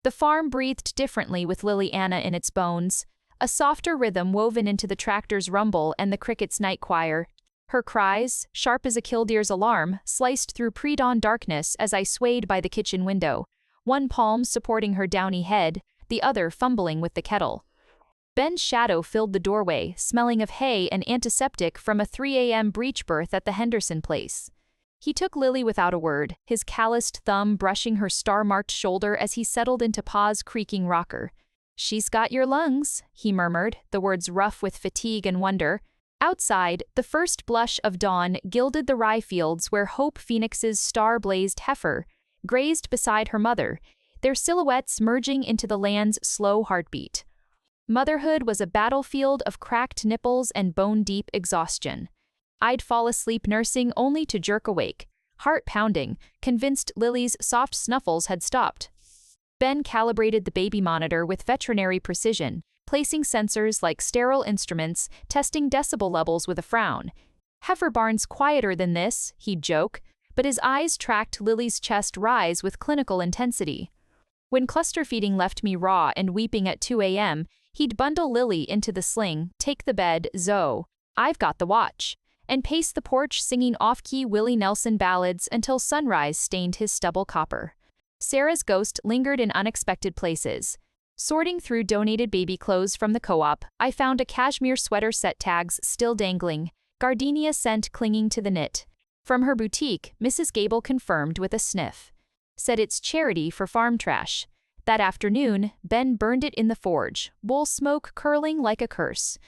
The farm breathed differently with Lily Anna in its bones, a softer rhythm woven into the tractor's rumble and the cricket's night choir. Her cries, sharp as a killdeer's alarm, sliced through pre-dawn darkness as I swayed by the kitchen window, one palm supporting her downy head, the other fumbling with the kettle. Ben's shadow filled the doorway, smelling of hay and antiseptic from a 3 a.m. breech birth at the Henderson place. He took Lily without a word, his calloused thumb brushing her star-marked shoulder as he settled into Pa's creaking rocker. "She's got your lungs," he murmured, the words rough with fatigue and wonder. Outside, the first blush of dawn gilded the rye fields where Hope Phoenix's star-blazed heifer grazed beside her mother, their silhouettes merging into the land's slow heartbeat. Motherhood was a battlefield of cracked nipples and bone-deep exhaustion. I'd fall asleep nursing only to jerk awake, heart pounding, convinced Lily's soft snuffles had stopped. Ben calibrated the baby monitor with veterinary precision, placing sensors like sterile instruments, testing decibel levels with a frown. "Heifer barn's quieter than this," he'd joke, but his eyes tracked Lily's chest rise with clinical intensity. When cluster feeding left me raw and weeping at 2 a.m., he'd bundle Lily into the sling, take the bed, Zoe, I've got the watch, and pace the porch singing off-key Willie Nelson ballads until sunrise stained his stubble copper. Sarah's ghost lingered in unexpected places. Sorting through donated baby clothes from the co-op, I found a cashmere sweater set tags still dangling, gardenia scent clinging to the knit. From her boutique, Mrs. Gable confirmed with a sniff. Said it's charity for farm trash. That afternoon, Ben burned it in the forge, wool smoke curling like a curse.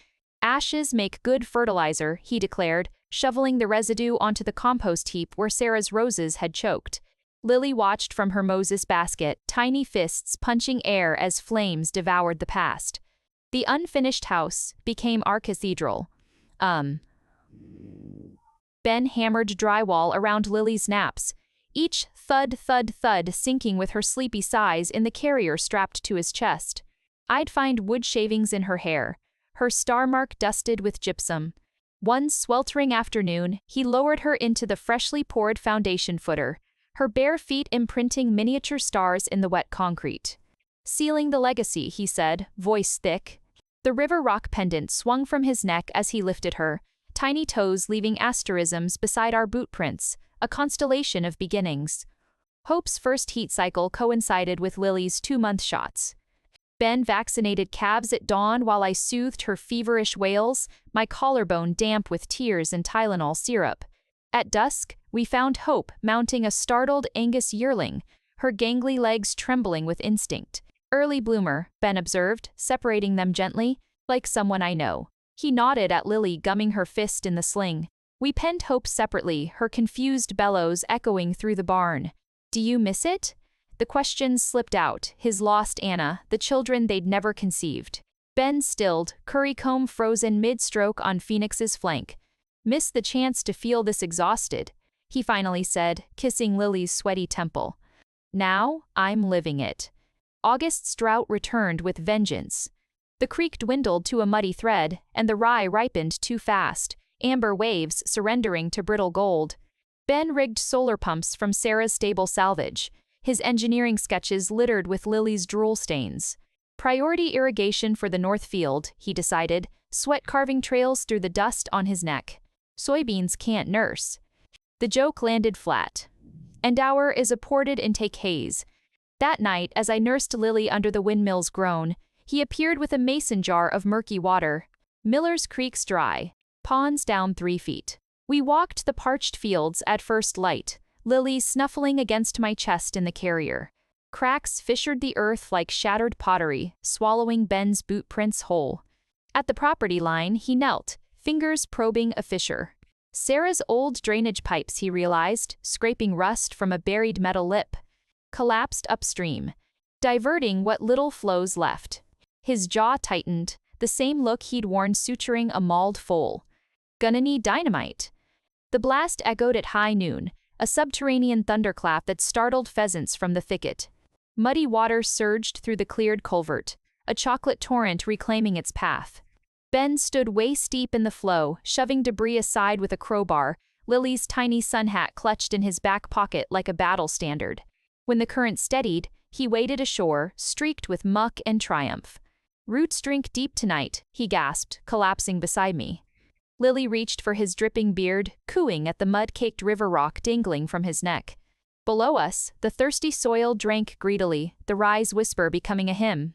"Ashes make good fertilizer," he declared, shoveling the residue onto the compost heap where Sarah's roses had choked. Lily watched from her Moses basket, tiny fists punching air as flames devoured the past. The unfinished house became our cathedral. Ben hammered drywall around Lily's naps, each thud, thud, thud sinking with her sleepy sighs in the carrier strapped to his chest. I'd find wood shavings in her hair, her star mark dusted with gypsum. One sweltering afternoon, he lowered her into the freshly poured foundation footer, her bare feet imprinting miniature stars in the wet concrete. "Sealing the legacy," he said, voice thick. The river rock pendant swung from his neck as he lifted her, tiny toes leaving asterisms beside our boot prints, a constellation of beginnings. Hope's first heat cycle coincided with Lily's 2-month shots. Ben vaccinated calves at dawn while I soothed her feverish wails, my collarbone damp with tears and Tylenol syrup. At dusk, we found Hope mounting a startled Angus yearling, her gangly legs trembling with instinct. "Early bloomer," Ben observed, separating them gently, "like someone I know." He nodded at Lily gumming her fist in the sling. We penned Hope separately, her confused bellows echoing through the barn. "Do you miss it?" The questions slipped out, his lost Anna, the children they'd never conceived. Ben stilled, currycomb frozen mid-stroke on Phoenix's flank. "Miss the chance to feel this exhausted," he finally said, kissing Lily's sweaty temple. "Now, I'm living it." August's drought returned with vengeance. The creek dwindled to a muddy thread, and the rye ripened too fast, amber waves surrendering to brittle gold. Ben rigged solar pumps from Sarah's stable salvage, his engineering sketches littered with Lily's drool stains. Priority irrigation for the North Field, he decided, sweat carving trails through the dust on his neck. Soybeans can't nurse. The joke landed flat. And our is a ported intake haze. That night, as I nursed Lily under the windmill's groan, he appeared with a mason jar of murky water. "Miller's Creek's dry. Ponds down 3 feet." We walked the parched fields at first light, Lily snuffling against my chest in the carrier. Cracks fissured the earth like shattered pottery, swallowing Ben's boot prints whole. At the property line, he knelt, fingers probing a fissure. Sarah's old drainage pipes, he realized, scraping rust from a buried metal lip, collapsed upstream, diverting what little flows left. His jaw tightened, the same look he'd worn suturing a mauled foal. "Gonna need dynamite." The blast echoed at high noon, a subterranean thunderclap that startled pheasants from the thicket. Muddy water surged through the cleared culvert, a chocolate torrent reclaiming its path. Ben stood waist-deep in the flow, shoving debris aside with a crowbar, Lily's tiny sun hat clutched in his back pocket like a battle standard. When the current steadied, he waded ashore, streaked with muck and triumph. "Roots drink deep tonight," he gasped, collapsing beside me. Lily reached for his dripping beard, cooing at the mud-caked river rock dangling from his neck. Below us, the thirsty soil drank greedily, the Rye's whisper becoming a hymn.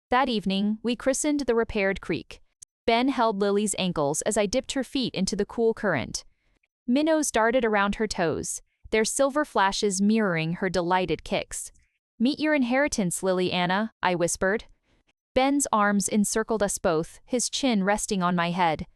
That evening, we christened the repaired creek. Ben held Lily's ankles as I dipped her feet into the cool current. Minnows darted around her toes, their silver flashes mirroring her delighted kicks. "Meet your inheritance, Lily Anna," I whispered. Ben's arms encircled us both, his chin resting on my head.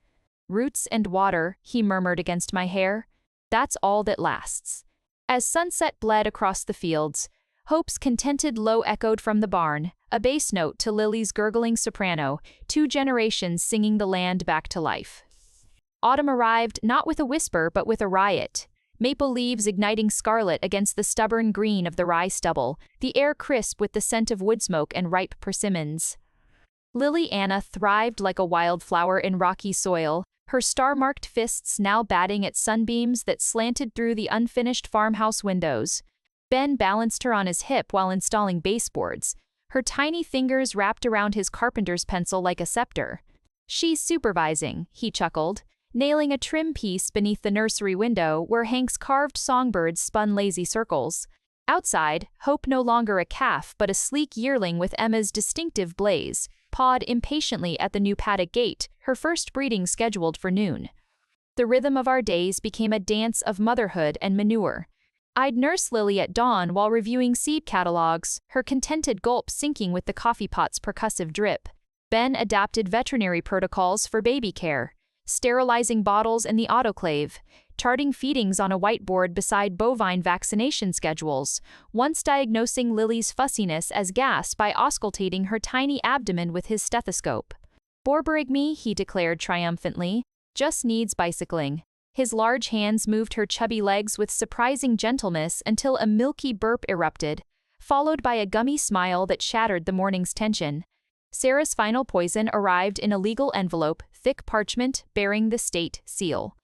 "Roots and water," he murmured against my hair. "That's all that lasts." As sunset bled across the fields, Hope's contented low echoed from the barn, a bass note to Lily's gurgling soprano, 2 generations singing the land back to life. Autumn arrived not with a whisper but with a riot. Maple leaves igniting scarlet against the stubborn green of the rye stubble, the air crisp with the scent of wood smoke and ripe persimmons. Lily Anna thrived like a wildflower in rocky soil, her star-marked fists now batting at sunbeams that slanted through the unfinished farmhouse windows. Ben balanced her on his hip while installing baseboards, her tiny fingers wrapped around his carpenter's pencil like a scepter. "She's supervising," he chuckled, nailing a trim piece beneath the nursery window where Hank's carved songbirds spun lazy circles. Outside, Hope no longer a calf but a sleek yearling with Emma's distinctive blaze, pawed impatiently at the new paddock gate, her first breeding scheduled for noon. The rhythm of our days became a dance of motherhood and manure. I'd nurse Lily at dawn while reviewing seed catalogs, her contented gulp syncing with the coffee pot's percussive drip. Ben adapted veterinary protocols for baby care, sterilizing bottles in the autoclave, charting feedings on a whiteboard beside bovine vaccination schedules, once diagnosing Lily's fussiness as gas by auscultating her tiny abdomen with his stethoscope. "Borberg me," he declared triumphantly, "just needs bicycling." His large hands moved her chubby legs with surprising gentleness until a milky burp erupted, followed by a gummy smile that shattered the morning's tension. Sarah's final poison arrived in a legal envelope, thick parchment bearing the state seal.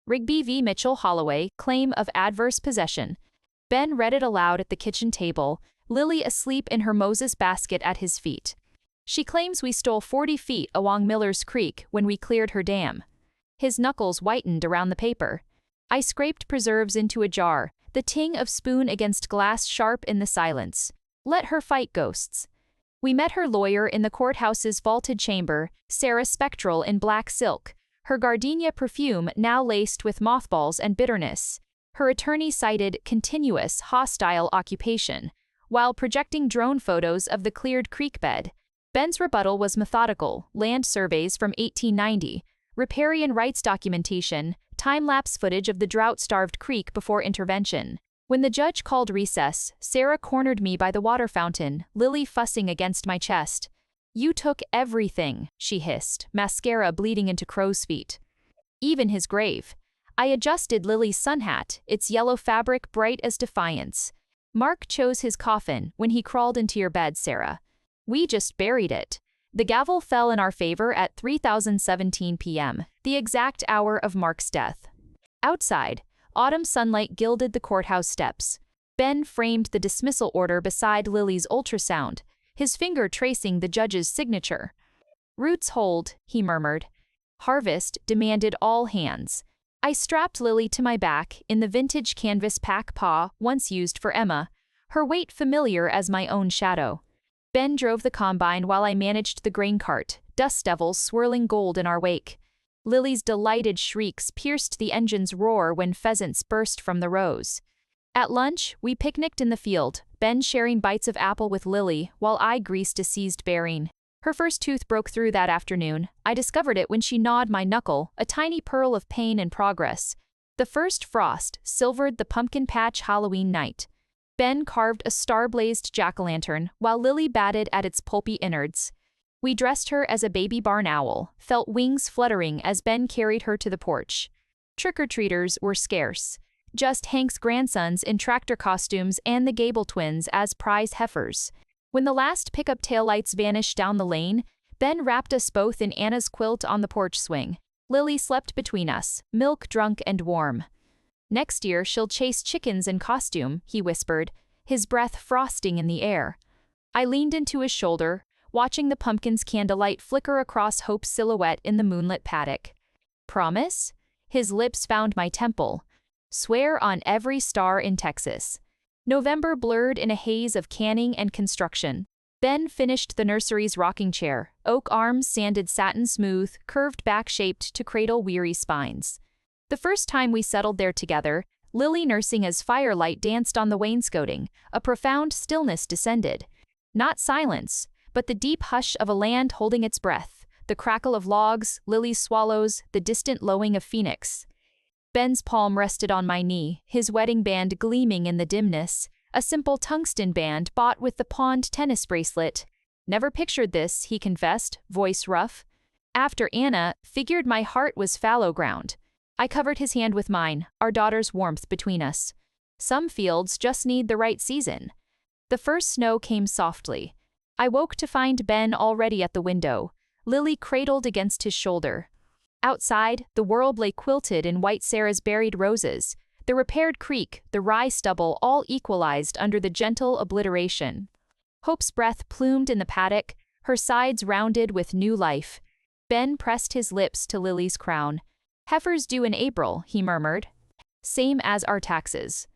Rigby v. Mitchell Holloway, claim of adverse possession. Ben read it aloud at the kitchen table, Lily asleep in her Moses basket at his feet. "She claims we stole 40 feet along Miller's Creek when we cleared her dam." His knuckles whitened around the paper. I scraped preserves into a jar, the ting of spoon against glass sharp in the silence. Let her fight ghosts. We met her lawyer in the courthouse's vaulted chamber, Sarah spectral in black silk, her gardenia perfume now laced with mothballs and bitterness. Her attorney cited continuous, hostile occupation, while projecting drone photos of the cleared creek bed. Ben's rebuttal was methodical, land surveys from 1890, riparian rights documentation, time-lapse footage of the drought-starved creek before intervention. When the judge called recess, Sarah cornered me by the water fountain, Lily fussing against my chest. "You took everything," she hissed, mascara bleeding into crow's feet. "Even his grave." I adjusted Lily's sun hat, its yellow fabric bright as defiance. "Mark chose his coffin when he crawled into your bed, Sarah. We just buried it." The gavel fell in our favor at 3:17 p.m., the exact hour of Mark's death. Outside, autumn sunlight gilded the courthouse steps. Ben framed the dismissal order beside Lily's ultrasound, his finger tracing the judge's signature. "Roots hold," he murmured. Harvest demanded all hands. I strapped Lily to my back in the vintage canvas pack paw once used for Emma, her weight familiar as my own shadow. Ben drove the combine while I managed the grain cart, dust devils swirling gold in our wake. Lily's delighted shrieks pierced the engine's roar when pheasants burst from the rows. At lunch, we picnicked in the field, Ben sharing bites of apple with Lily while I greased a seized bearing. Her first tooth broke through that afternoon. I discovered it when she gnawed my knuckle, a tiny pearl of pain and progress. The first frost silvered the pumpkin patch Halloween night. Ben carved a star-blazed jack-o'-lantern while Lily batted at its pulpy innards. We dressed her as a baby barn owl, felt wings fluttering as Ben carried her to the porch. Trick-or-treaters were scarce. Just Hank's grandsons in tractor costumes and the Gable twins as prize heifers. When the last pickup taillights vanished down the lane, Ben wrapped us both in Anna's quilt on the porch swing. Lily slept between us, milk-drunk and warm. Next year she'll chase chickens in costume, he whispered, his breath frosting in the air. I leaned into his shoulder, watching the pumpkin's candlelight flicker across Hope's silhouette in the moonlit paddock. Promise? His lips found my temple. Swear on every star in Texas. November blurred in a haze of canning and construction. Ben finished the nursery's rocking chair, oak arms sanded satin smooth, curved back shaped to cradle weary spines. The first time we settled there together, Lily nursing as firelight danced on the wainscoting, a profound stillness descended. Not silence, but the deep hush of a land holding its breath, the crackle of logs, Lily's swallows, the distant lowing of phoenix. Ben's palm rested on my knee, his wedding band gleaming in the dimness, a simple tungsten band bought with the pawned tennis bracelet. Never pictured this, he confessed, voice rough. After Anna, figured my heart was fallow ground. I covered his hand with mine, our daughter's warmth between us. Some fields just need the right season. The first snow came softly. I woke to find Ben already at the window, Lily cradled against his shoulder. Outside, the world lay quilted in white Sarah's buried roses, the repaired creek, the rye stubble all equalized under the gentle obliteration. Hope's breath plumed in the paddock, her sides rounded with new life. Ben pressed his lips to Lily's crown. Heifers due in April, he murmured. Same as our taxes.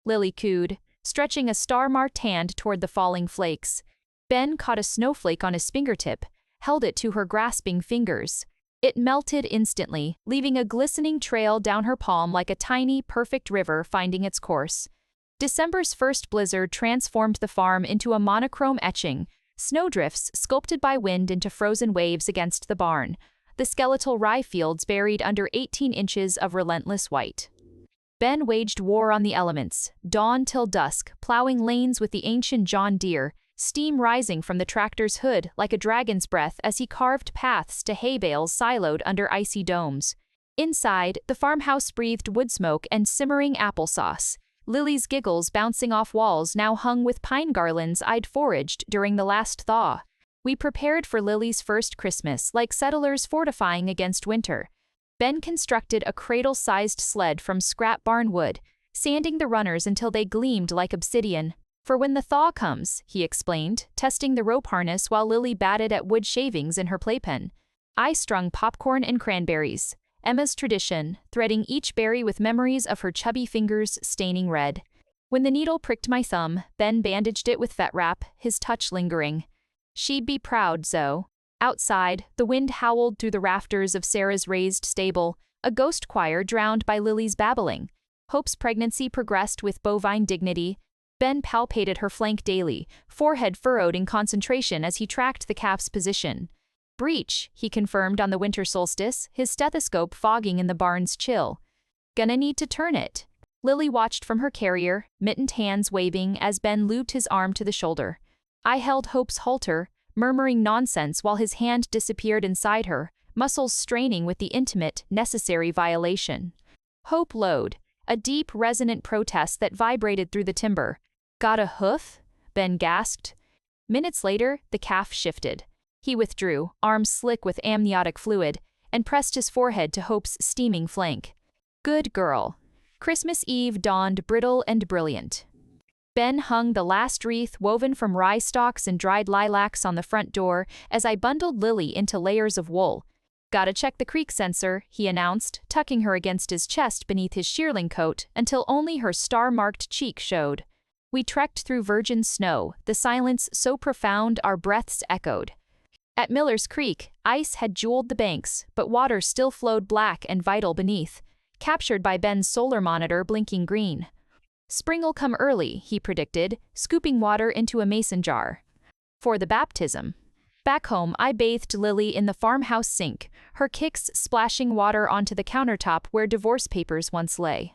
Lily cooed, stretching a star-marked hand toward the falling flakes. Ben caught a snowflake on his fingertip, held it to her grasping fingers. It melted instantly, leaving a glistening trail down her palm like a tiny, perfect river finding its course. December's first blizzard transformed the farm into a monochrome etching, snowdrifts sculpted by wind into frozen waves against the barn, the skeletal rye fields buried under 18 inches of relentless white. Ben waged war on the elements, dawn till dusk, plowing lanes with the ancient John Deere, steam rising from the tractor's hood like a dragon's breath as he carved paths to hay bales siloed under icy domes. Inside, the farmhouse breathed wood smoke and simmering applesauce. Lily's giggles bouncing off walls now hung with pine garlands I'd foraged during the last thaw. We prepared for Lily's first Christmas like settlers fortifying against winter. Ben constructed a cradle-sized sled from scrap barn wood, sanding the runners until they gleamed like obsidian. For when the thaw comes, he explained, testing the rope harness while Lily batted at wood shavings in her playpen. I strung popcorn and cranberries, Emma's tradition, threading each berry with memories of her chubby fingers staining red. When the needle pricked my thumb, Ben bandaged it with vet wrap, his touch lingering. She'd be proud, Zoe. Outside, the wind howled through the rafters of Sarah's raised stable, a ghost choir drowned by Lily's babbling. Hope's pregnancy progressed with bovine dignity. Ben palpated her flank daily, forehead furrowed in concentration as he tracked the calf's position. Breech, he confirmed on the winter solstice, his stethoscope fogging in the barn's chill. Gonna need to turn it. Lily watched from her carrier, mittened hands waving as Ben looped his arm to the shoulder. I held Hope's halter, murmuring nonsense while his hand disappeared inside her, muscles straining with the intimate, necessary violation. Hope lowed, a deep, resonant protest that vibrated through the timber. Got a hoof? Ben gasped. Minutes later, the calf shifted. He withdrew, arms slick with amniotic fluid, and pressed his forehead to Hope's steaming flank. Good girl. Christmas Eve dawned brittle and brilliant. Ben hung the last wreath woven from rye stalks and dried lilacs on the front door as I bundled Lily into layers of wool. Gotta check the creek sensor, he announced, tucking her against his chest beneath his shearling coat until only her star-marked cheek showed. We trekked through virgin snow, the silence so profound our breaths echoed. At Miller's Creek, ice had jeweled the banks, but water still flowed black and vital beneath, captured by Ben's solar monitor blinking green. Spring'll come early, he predicted, scooping water into a mason jar. For the baptism. Back home, I bathed Lily in the farmhouse sink, her kicks splashing water onto the countertop where divorce papers once lay.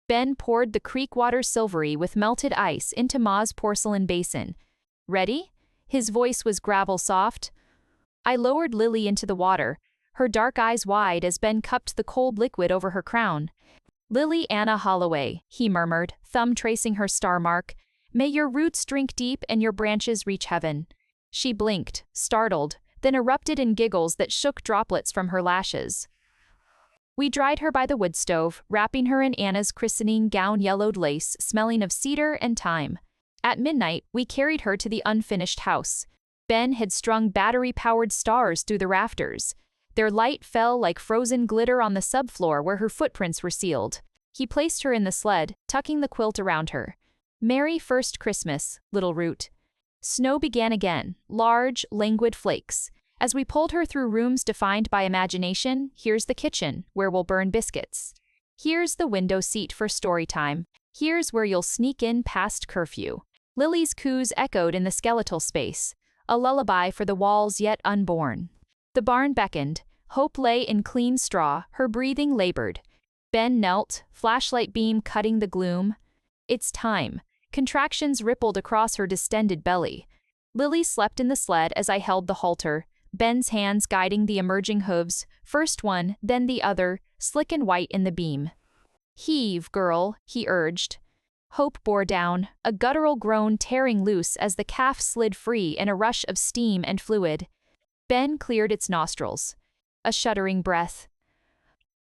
Ben poured the creek water silvery with melted ice into Ma's porcelain basin. Ready? His voice was gravel soft. I lowered Lily into the water, her dark eyes wide as Ben cupped the cold liquid over her crown. Lily Anna Holloway, he murmured, thumb tracing her star mark. May your roots drink deep and your branches reach heaven. She blinked, startled, then erupted in giggles that shook droplets from her lashes. We dried her by the wood stove, wrapping her in Anna's christening gown yellowed lace, smelling of cedar and thyme. At midnight, we carried her to the unfinished house. Ben had strung battery-powered stars through the rafters. Their light fell like frozen glitter on the subfloor where her footprints were sealed. He placed her in the sled, tucking the quilt around her. Merry first Christmas, little Root. Snow began again, large, languid flakes. As we pulled her through rooms defined by imagination, here's the kitchen, where we'll burn biscuits. Here's the window seat for story time. Here's where you'll sneak in past curfew. Lily's coos echoed in the skeletal space, a lullaby for the walls yet unborn. The barn beckoned. Hope lay in clean straw, her breathing labored. Ben knelt, flashlight beam cutting the gloom. It's time. Contractions rippled across her distended belly. Lily slept in the sled as I held the halter, Ben's hands guiding the emerging hooves, first one, then the other, slick and white in the beam. Heave, girl, he urged. Hope bore down, a guttural groan tearing loose as the calf slid free in a rush of steam and fluid. Ben cleared its nostrils. A shuddering breath.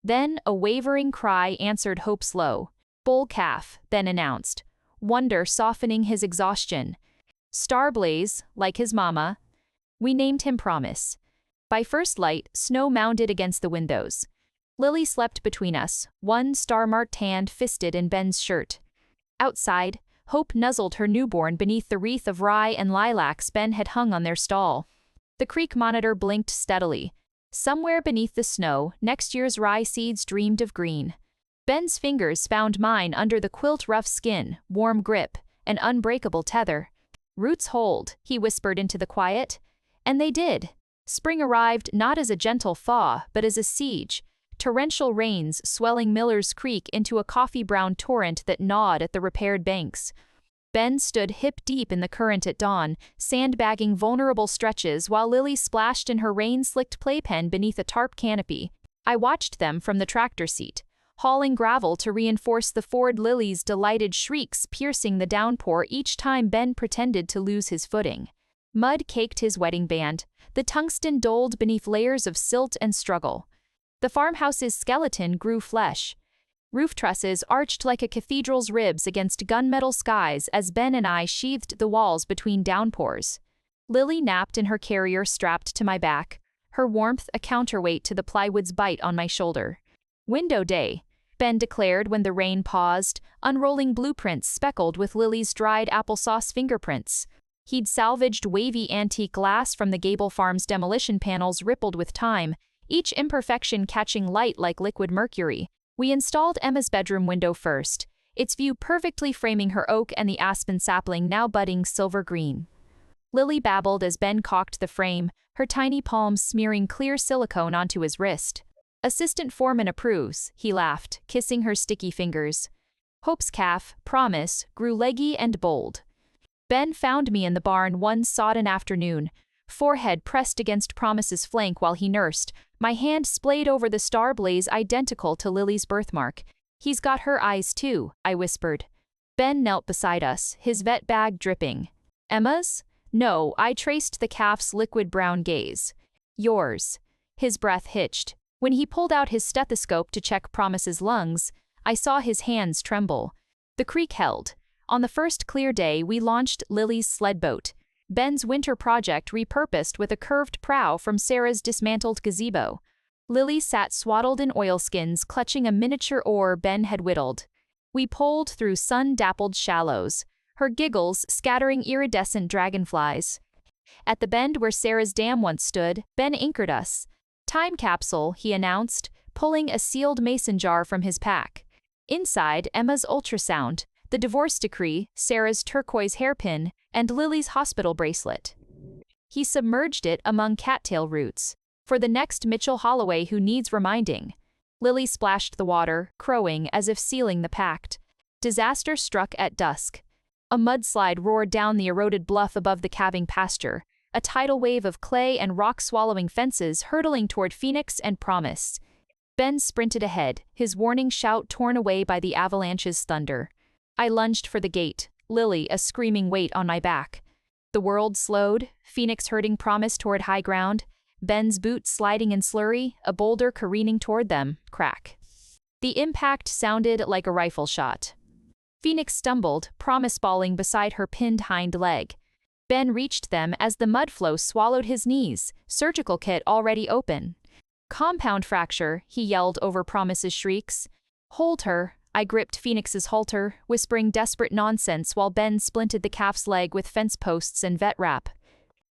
Then a wavering cry answered Hope's low. Bull calf, Ben announced, wonder softening his exhaustion. Starblaze, like his mama. We named him Promise. By first light, snow mounded against the windows. Lily slept between us, one star-marked hand fisted in Ben's shirt. Outside, Hope nuzzled her newborn beneath the wreath of rye and lilacs Ben had hung on their stall. The creek monitor blinked steadily. Somewhere beneath the snow, next year's rye seeds dreamed of green. Ben's fingers found mine under the quilt-rough skin, warm grip, an unbreakable tether. Roots hold, he whispered into the quiet. And they did. Spring arrived not as a gentle thaw, but as a siege. Torrential rains swelling Miller's Creek into a coffee-brown torrent that gnawed at the repaired banks. Ben stood hip-deep in the current at dawn, sandbagging vulnerable stretches while Lily splashed in her rain-slicked playpen beneath a tarp canopy. I watched them from the tractor seat, hauling gravel to reinforce the ford. Lily's delighted shrieks piercing the downpour each time Ben pretended to lose his footing. Mud caked his wedding band. The tungsten doled beneath layers of silt and struggle. The farmhouse's skeleton grew flesh. Roof trusses arched like a cathedral's ribs against gunmetal skies as Ben and I sheathed the walls between downpours. Lily napped in her carrier strapped to my back, her warmth a counterweight to the plywood's bite on my shoulder. Window day, Ben declared when the rain paused, unrolling blueprints speckled with Lily's dried applesauce fingerprints. He'd salvaged wavy antique glass from the Gable Farm's demolition panels rippled with time, each imperfection catching light like liquid mercury. We installed Emma's bedroom window first, its view perfectly framing her oak and the aspen sapling now budding silver green. Lily babbled as Ben cocked the frame, her tiny palms smearing clear silicone onto his wrist. Assistant foreman approves, he laughed, kissing her sticky fingers. Hope's calf, Promise, grew leggy and bold. Ben found me in the barn one sodden afternoon, forehead pressed against Promise's flank while he nursed, my hand splayed over the star blaze identical to Lily's birthmark. He's got her eyes too, I whispered. Ben knelt beside us, his vet bag dripping. Emma's? No, I traced the calf's liquid brown gaze. Yours. His breath hitched. When he pulled out his stethoscope to check Promise's lungs, I saw his hands tremble. The creek held. On the first clear day, we launched Lily's sled boat, Ben's winter project repurposed with a curved prow from Sarah's dismantled gazebo. Lily sat swaddled in oilskins, clutching a miniature oar Ben had whittled. We poled through sun-dappled shallows, her giggles scattering iridescent dragonflies. At the bend where Sarah's dam once stood, Ben anchored us. Time capsule, he announced, pulling a sealed mason jar from his pack. Inside, Emma's ultrasound, the divorce decree, Sarah's turquoise hairpin, and Lily's hospital bracelet. He submerged it among cattail roots. For the next Mitchell Holloway who needs reminding. Lily splashed the water, crowing as if sealing the pact. Disaster struck at dusk. A mudslide roared down the eroded bluff above the calving pasture, a tidal wave of clay and rock-swallowing fences hurtling toward Phoenix and Promise. Ben sprinted ahead, his warning shout torn away by the avalanche's thunder. I lunged for the gate, Lily a screaming weight on my back. The world slowed, Phoenix herding Promise toward high ground. Ben's boot sliding in slurry, a boulder careening toward them, crack. The impact sounded like a rifle shot. Phoenix stumbled, promise balling beside her pinned hind leg. Ben reached them as the mud flow swallowed his knees, surgical kit already open. Compound fracture, he yelled over Promise's shrieks. Hold her, I gripped Phoenix's halter, whispering desperate nonsense while Ben splinted the calf's leg with fence posts and vet wrap.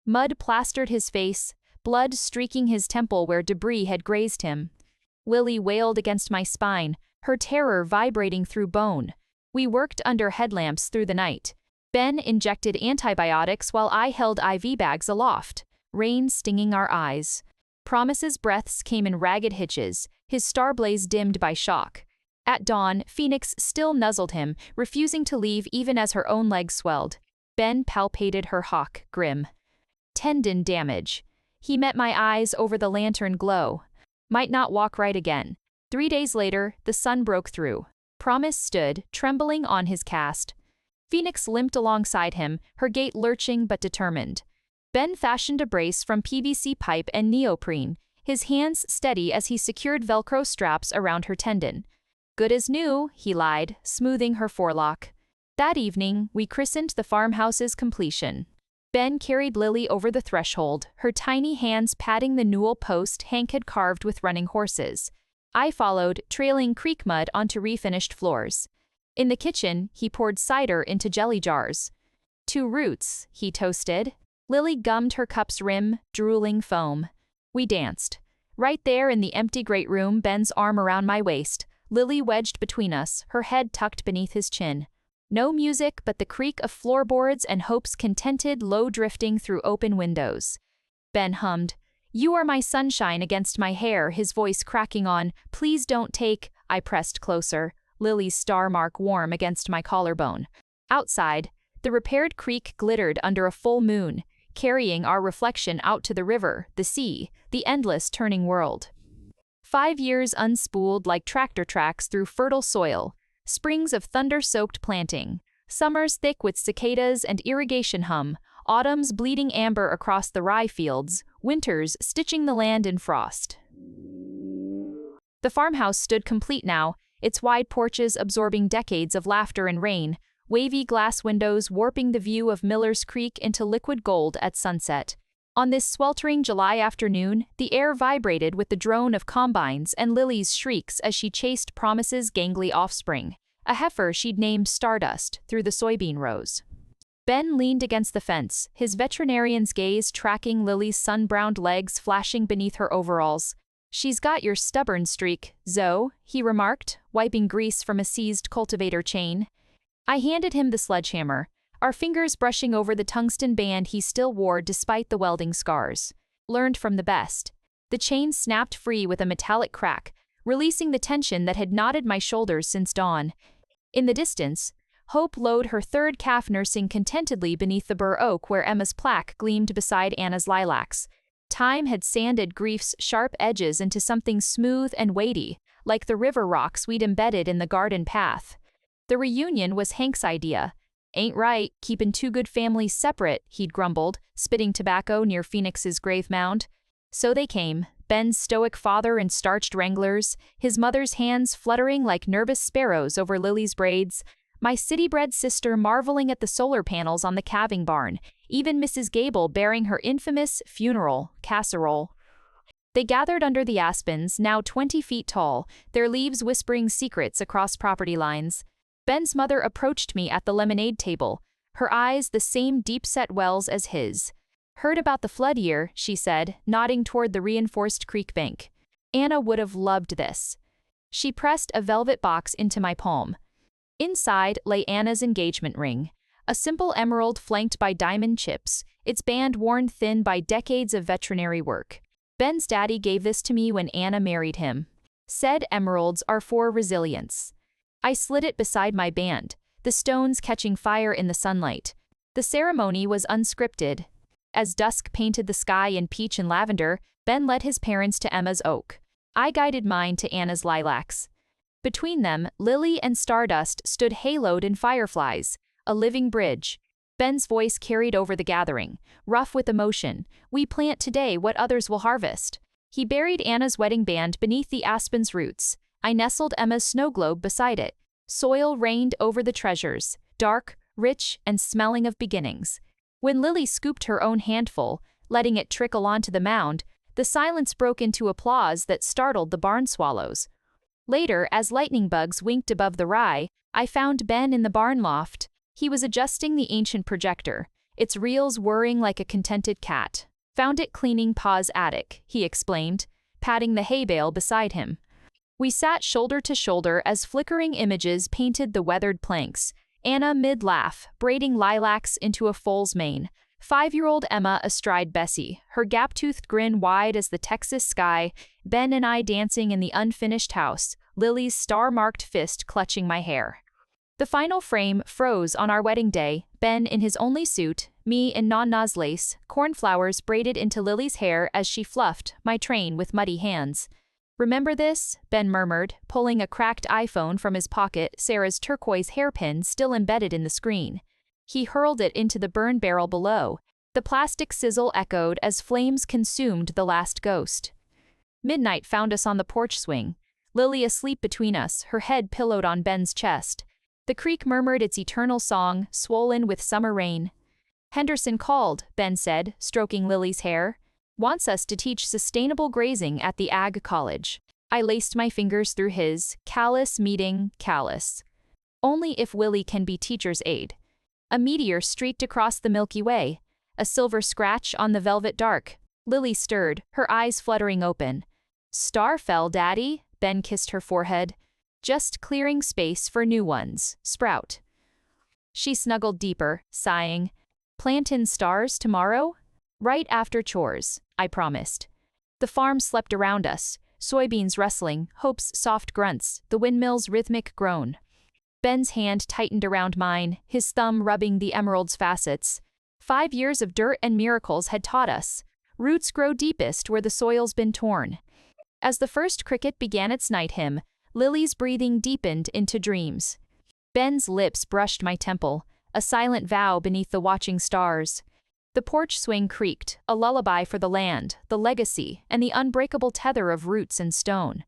Mud plastered his face, blood streaking his temple where debris had grazed him. Lily wailed against my spine, her terror vibrating through bone. We worked under headlamps through the night. Ben injected antibiotics while I held IV bags aloft, rain stinging our eyes. Promise's breaths came in ragged hitches, his star blaze dimmed by shock. At dawn, Phoenix still nuzzled him, refusing to leave even as her own legs swelled. Ben palpated her hock, grim. Tendon damage. He met my eyes over the lantern glow. Might not walk right again. 3 days later, the sun broke through. Promise stood, trembling on his cast. Phoenix limped alongside him, her gait lurching but determined. Ben fashioned a brace from PVC pipe and neoprene, his hands steady as he secured Velcro straps around her tendon. Good as new, he lied, smoothing her forelock. That evening, we christened the farmhouse's completion. Ben carried Lily over the threshold, her tiny hands patting the newel post Hank had carved with running horses. I followed, trailing creek mud onto refinished floors. In the kitchen, he poured cider into jelly jars. 2 roots, he toasted. Lily gummed her cup's rim, drooling foam. We danced. Right there in the empty great room, Ben's arm around my waist, Lily wedged between us, her head tucked beneath his chin. No music but the creak of floorboards and Hope's contented low drifting through open windows. Ben hummed, "You are my sunshine," against my hair, his voice cracking on, "Please don't take." I pressed closer, Lily's star mark warm against my collarbone. Outside, the repaired creek glittered under a full moon, carrying our reflection out to the river, the sea, the endless turning world. 5 years unspooled like tractor tracks through fertile soil, springs of thunder-soaked planting, summers thick with cicadas and irrigation hum, autumns bleeding amber across the rye fields, winters stitching the land in frost. The farmhouse stood complete now, its wide porches absorbing decades of laughter and rain, wavy glass windows warping the view of Miller's Creek into liquid gold at sunset. On this sweltering July afternoon, the air vibrated with the drone of combines and Lily's shrieks as she chased Promise's gangly offspring, a heifer she'd named Stardust, through the soybean rows. Ben leaned against the fence, his veterinarian's gaze tracking Lily's sun-browned legs flashing beneath her overalls. "She's got your stubborn streak, Zoe," he remarked, wiping grease from a seized cultivator chain. I handed him the sledgehammer, our fingers brushing over the tungsten band he still wore despite the welding scars. Learned from the best. The chain snapped free with a metallic crack, releasing the tension that had knotted my shoulders since dawn. In the distance, Hope lowed her third calf nursing contentedly beneath the bur oak where Emma's plaque gleamed beside Anna's lilacs. Time had sanded grief's sharp edges into something smooth and weighty, like the river rocks we'd embedded in the garden path. The reunion was Hank's idea. "Ain't right, keepin' 2 good families separate," he'd grumbled, spitting tobacco near Phoenix's grave mound. So they came, Ben's stoic father in starched Wranglers, his mother's hands fluttering like nervous sparrows over Lily's braids, my city-bred sister marveling at the solar panels on the calving barn, even Mrs. Gable bearing her infamous funeral casserole. They gathered under the aspens, now 20 feet tall, their leaves whispering secrets across property lines. Ben's mother approached me at the lemonade table, her eyes the same deep-set wells as his. "Heard about the flood year," she said, nodding toward the reinforced creek bank. "Anna would have loved this." She pressed a velvet box into my palm. Inside lay Anna's engagement ring, a simple emerald flanked by diamond chips, its band worn thin by decades of veterinary work. Ben's daddy gave this to me when Anna married him. Said emeralds are for resilience. I slid it beside my band, the stones catching fire in the sunlight. The ceremony was unscripted. As dusk painted the sky in peach and lavender, Ben led his parents to Emma's oak. I guided mine to Anna's lilacs. Between them, Lily and Stardust stood haloed in fireflies, a living bridge. Ben's voice carried over the gathering, rough with emotion. We plant today what others will harvest. He buried Anna's wedding band beneath the aspen's roots. I nestled Emma's snow globe beside it. Soil rained over the treasures, dark, rich, and smelling of beginnings. When Lily scooped her own handful, letting it trickle onto the mound, the silence broke into applause that startled the barn swallows. Later, as lightning bugs winked above the rye, I found Ben in the barn loft. He was adjusting the ancient projector, its reels whirring like a contented cat. Found it cleaning Pa's attic, he explained, patting the hay bale beside him. We sat shoulder to shoulder as flickering images painted the weathered planks, Anna mid-laugh, braiding lilacs into a foal's mane, 5-year-old Emma astride Bessie, her gap-toothed grin wide as the Texas sky, Ben and I dancing in the unfinished house, Lily's star-marked fist clutching my hair. The final frame froze on our wedding day, Ben in his only suit, me in non-naz lace, cornflowers braided into Lily's hair as she fluffed my train with muddy hands. "Remember this?" Ben murmured, pulling a cracked iPhone from his pocket, Sarah's turquoise hairpin still embedded in the screen. He hurled it into the burn barrel below. The plastic sizzle echoed as flames consumed the last ghost. Midnight found us on the porch swing, Lily asleep between us, her head pillowed on Ben's chest. The creek murmured its eternal song, swollen with summer rain. "Henderson called," Ben said, stroking Lily's hair. "Wants us to teach sustainable grazing at the Ag College." I laced my fingers through his, callous meeting callous. Only if Willie can be teacher's aide. A meteor streaked across the Milky Way, a silver scratch on the velvet dark. Lily stirred, her eyes fluttering open. "Star fell, Daddy," Ben kissed her forehead. "Just clearing space for new ones, sprout." She snuggled deeper, sighing. "Plant in stars tomorrow?" "Right after chores," I promised. The farm slept around us, soybeans rustling, Hope's soft grunts, the windmill's rhythmic groan. Ben's hand tightened around mine, his thumb rubbing the emerald's facets. 5 years of dirt and miracles had taught us. Roots grow deepest where the soil's been torn. As the first cricket began its night hymn, Lily's breathing deepened into dreams. Ben's lips brushed my temple, a silent vow beneath the watching stars. The porch swing creaked, a lullaby for the land, the legacy, and the unbreakable tether of roots and stone.